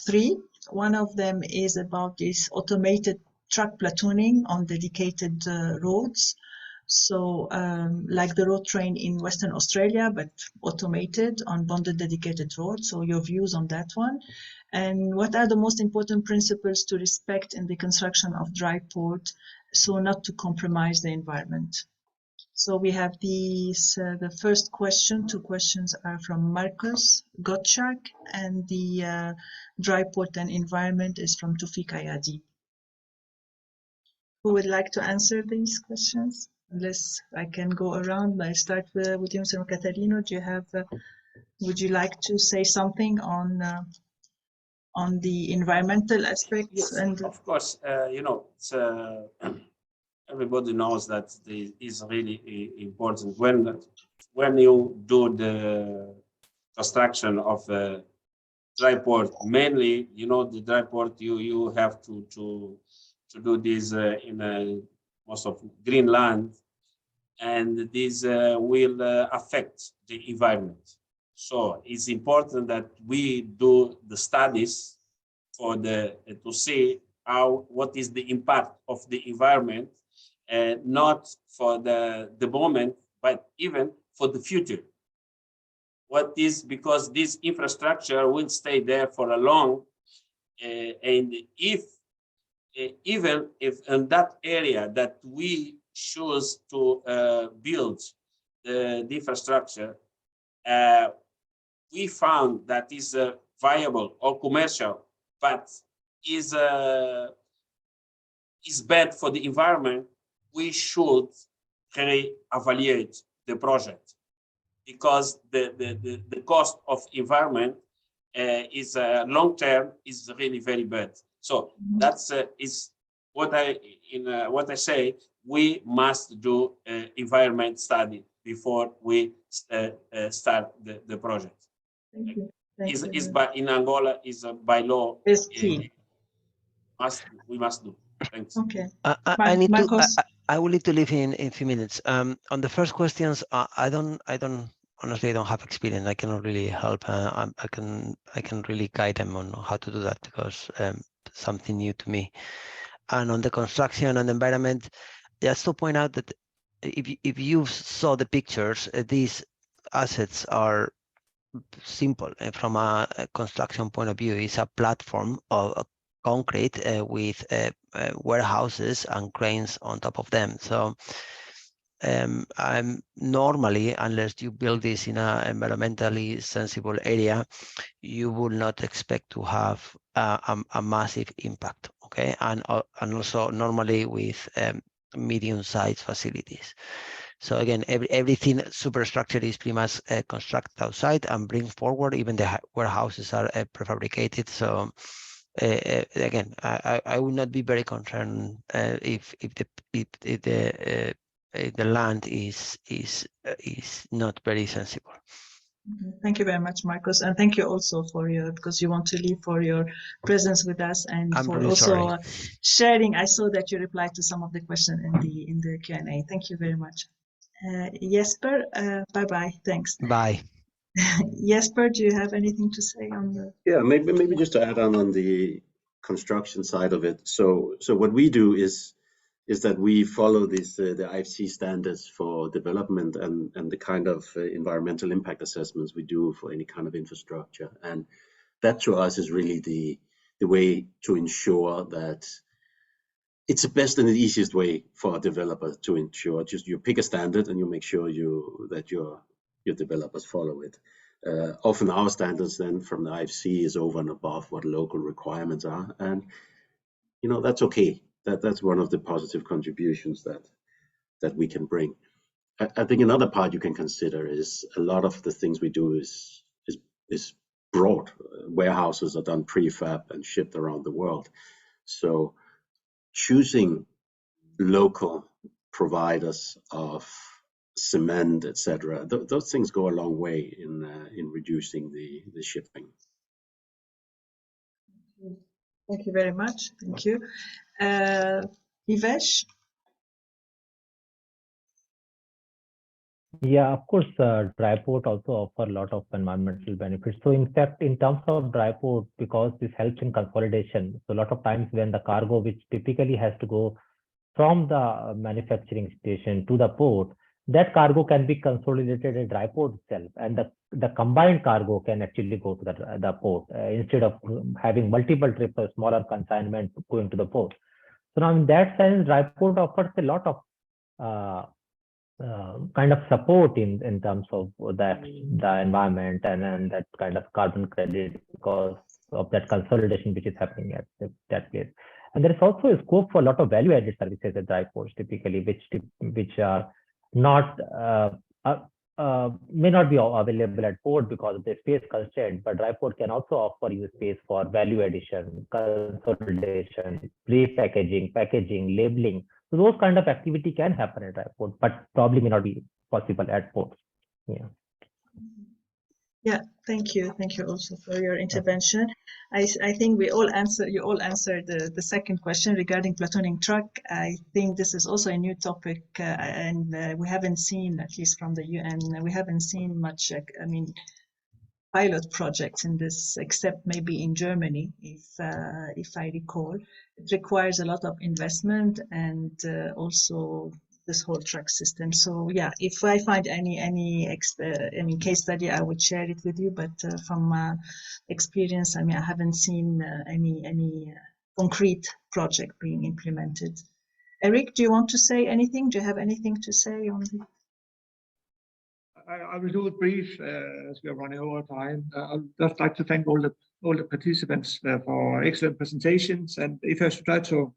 3. One of them is about this automated truck platooning on dedicated roads. So like the road train in Western Australia, but automated on bonded dedicated roads. So your views on that one. And what are the most important principles to respect in the construction of dry port so not to compromise the environment? So we have these, the first question, 2 questions are from Marcus Gottschalk, and the dry port and environment is from Tufik Ayadi. Who would like to answer these questions? Unless I can go around, I start with you, Mr. Catarino. Would you like to say something on the environmental aspects? Yes, and of course. It's, everybody knows that this is really important when you do the construction of a dry port. Mainly, the dry port you have to do this in most of Greenland, and this will affect the environment. So it's important that we do the studies to see what is the impact of the environment, not for the moment, but even for the future. What is, because this infrastructure will stay there for a long, and even if in that area that we choose to build the infrastructure, we found that is viable or commercial, but is bad for the environment, we should re-evaluate the project, because the cost of environment is long term is really very bad. So that's is what I say, we must do an environment study before we start the project. Thank you. Thank you. In Angola is by law. It's key. We must do. Thanks. Okay. I will need to leave in a few minutes. On the first questions, I honestly don't have experience. I cannot really help. I can really guide them on how to do that because something new to me. And on the construction and environment, just to point out that if you saw the pictures, these assets are simple from a construction point of view. It's a platform of concrete with warehouses and cranes on top of them. So I'm normally, unless you build this in an environmentally sensible area, you will not expect to have a massive impact. Okay, and also normally with medium-sized facilities. So again, everything superstructure is pretty much constructed outside and bring forward. Even the warehouses are prefabricated. So again, I would not be very concerned if the land is not very sensible. Thank you very much, Marcos, and thank you also for because you want to leave, for your presence with us, and I'm for really also sharing. I saw that you replied to some of the questions in the Q&A. Thank you very much. Jesper, bye-bye. Thanks. Bye. Jesper, do you have anything to say on the? Yeah, maybe just to add on the construction side of it. So what we do is that we follow the IFC standards for development and the kind of environmental impact assessments we do for any kind of infrastructure. And that to us is really the way to ensure that it's the best and the easiest way for a developer to ensure. Just you pick a standard and you make sure that your developers follow it. Often our standards then from the IFC is over and above what local requirements are, and that's okay. That's one of the positive contributions that we can bring. I think another part you can consider is a lot of the things we do is broad. Warehouses are done prefab and shipped around the world. So choosing local providers of cement, etc., those things go a long way in reducing the shipping. Thank you very much. Thank you. Hivesh? Yeah, of course, dry port also offer a lot of environmental benefits. So in fact, in terms of dry port, because this helps in consolidation, so a lot of times when the cargo, which typically has to go from the manufacturing station to the port, that cargo can be consolidated at dry port itself, and the combined cargo can actually go to the port instead of having multiple trips or smaller consignment going to the port. So now in that sense, dry port offers a lot of kind of support in terms of the environment and that kind of carbon credit because of that consolidation which is happening at that place. And there is also a scope for a lot of value-added services at dry ports, typically, which are not may not be available at port because of the space constraint. But dry port can also offer you space for value addition, consolidation, pre-packaging, packaging, labeling. So those kind of activity can happen at dry port, but probably may not be possible at ports. Yeah. Yeah, thank you. Thank you also for your intervention. I think you all answered the second question regarding platooning truck. I think this is also a new topic, and we haven't seen, at least from the UN, we haven't seen much, pilot projects in this, except maybe in Germany, if I recall. It requires a lot of investment and also this whole truck system. So yeah, if I find any case study, I would share it with you. But from experience, I mean, I haven't seen any concrete project being implemented. Eric, do you want to say anything? Do you have anything to say on the? I will do it brief as we are running over time. I'd just like to thank all the participants for excellent presentations. And if I should try to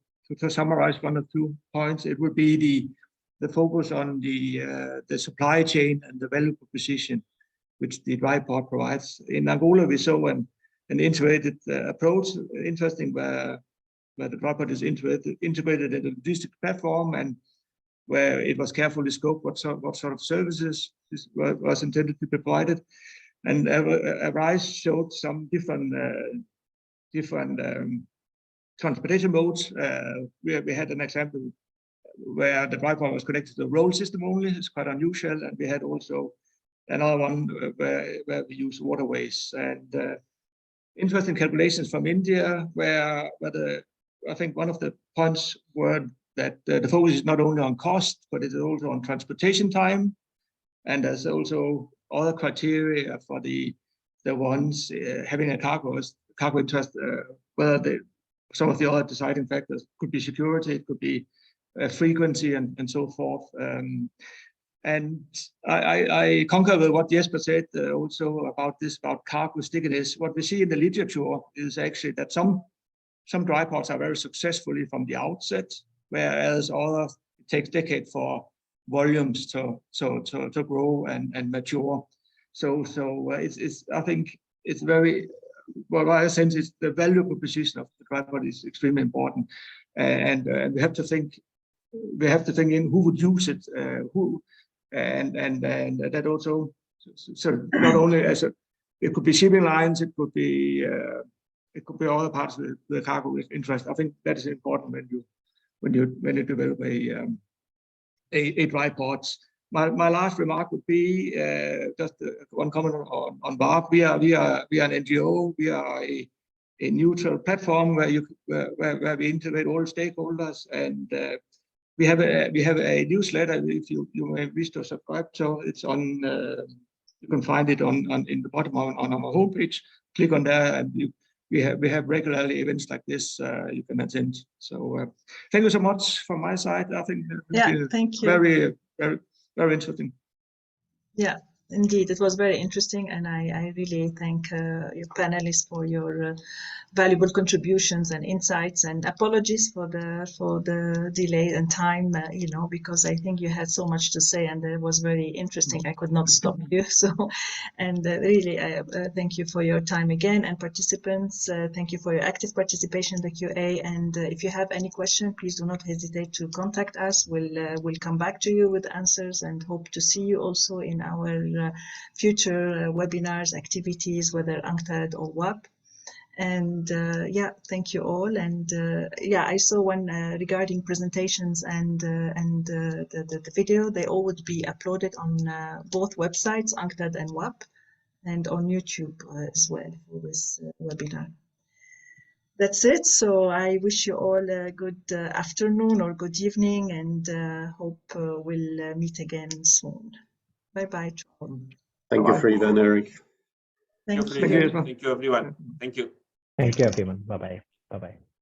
summarize one or two points, it would be the focus on the supply chain and the value proposition which the dry port provides. In Angola, we saw an integrated approach, interesting, where the dry port is integrated in the logistics platform, and where it was carefully scoped what sort of services was intended to be provided. And ARISE showed some different transportation modes. We had an example where the dry port was connected to the road system only. It's quite unusual. And we had also another one where we use waterways. And interesting calculations from India, where I think one of the points were that the focus is not only on cost, but it is also on transportation time. And there's also other criteria for the ones having a cargo interest, whether some of the other deciding factors could be security, it could be frequency, and so forth. And I concur with what Jesper said also about cargo stickiness. What we see in the literature is actually that some dry ports are very successfully from the outset, whereas others it takes decades for volumes to grow and mature. So it's I think it's very, well, I sense it's the value proposition of the dry port is extremely important, and we have to think in who would use it, and that also, so not only as it could be shipping lines, it could be other parts of the cargo with interest. I think that is important when you develop a dry port. My last remark would be just one comment on WAPPP. We are an NGO. We are a neutral platform where we integrate all stakeholders, and we have a newsletter. If you may wish to subscribe, so it's on. You can find it on in the bottom on our homepage. Click on there, and we have regularly events like this you can attend. So thank you so much from my side. I think thank you. Very interesting. Yeah, indeed, it was very interesting, and I really thank your panelists for your valuable contributions and insights, and apologies for the delay and time, because I think you had so much to say, and it was very interesting. I could not stop you. So, and really, thank you for your time again, and participants, thank you for your active participation in the QA. And if you have any question, please do not hesitate to contact us. We'll come back to you with answers, and hope to see you also in our future webinars, activities, whether UNCTAD or WAPPP. And thank you all. And I saw one regarding presentations and the video. They all would be uploaded on both websites, UNCTAD and WAPPP, and on YouTube as well for this webinar. That's it. So I wish you all a good afternoon or good evening, and hope we'll meet again soon. Bye-bye to all. Thank you, Frida and Eric. Thank you. Thank you, everyone. Thank you. Thank you, everyone. Bye-bye. Bye-bye.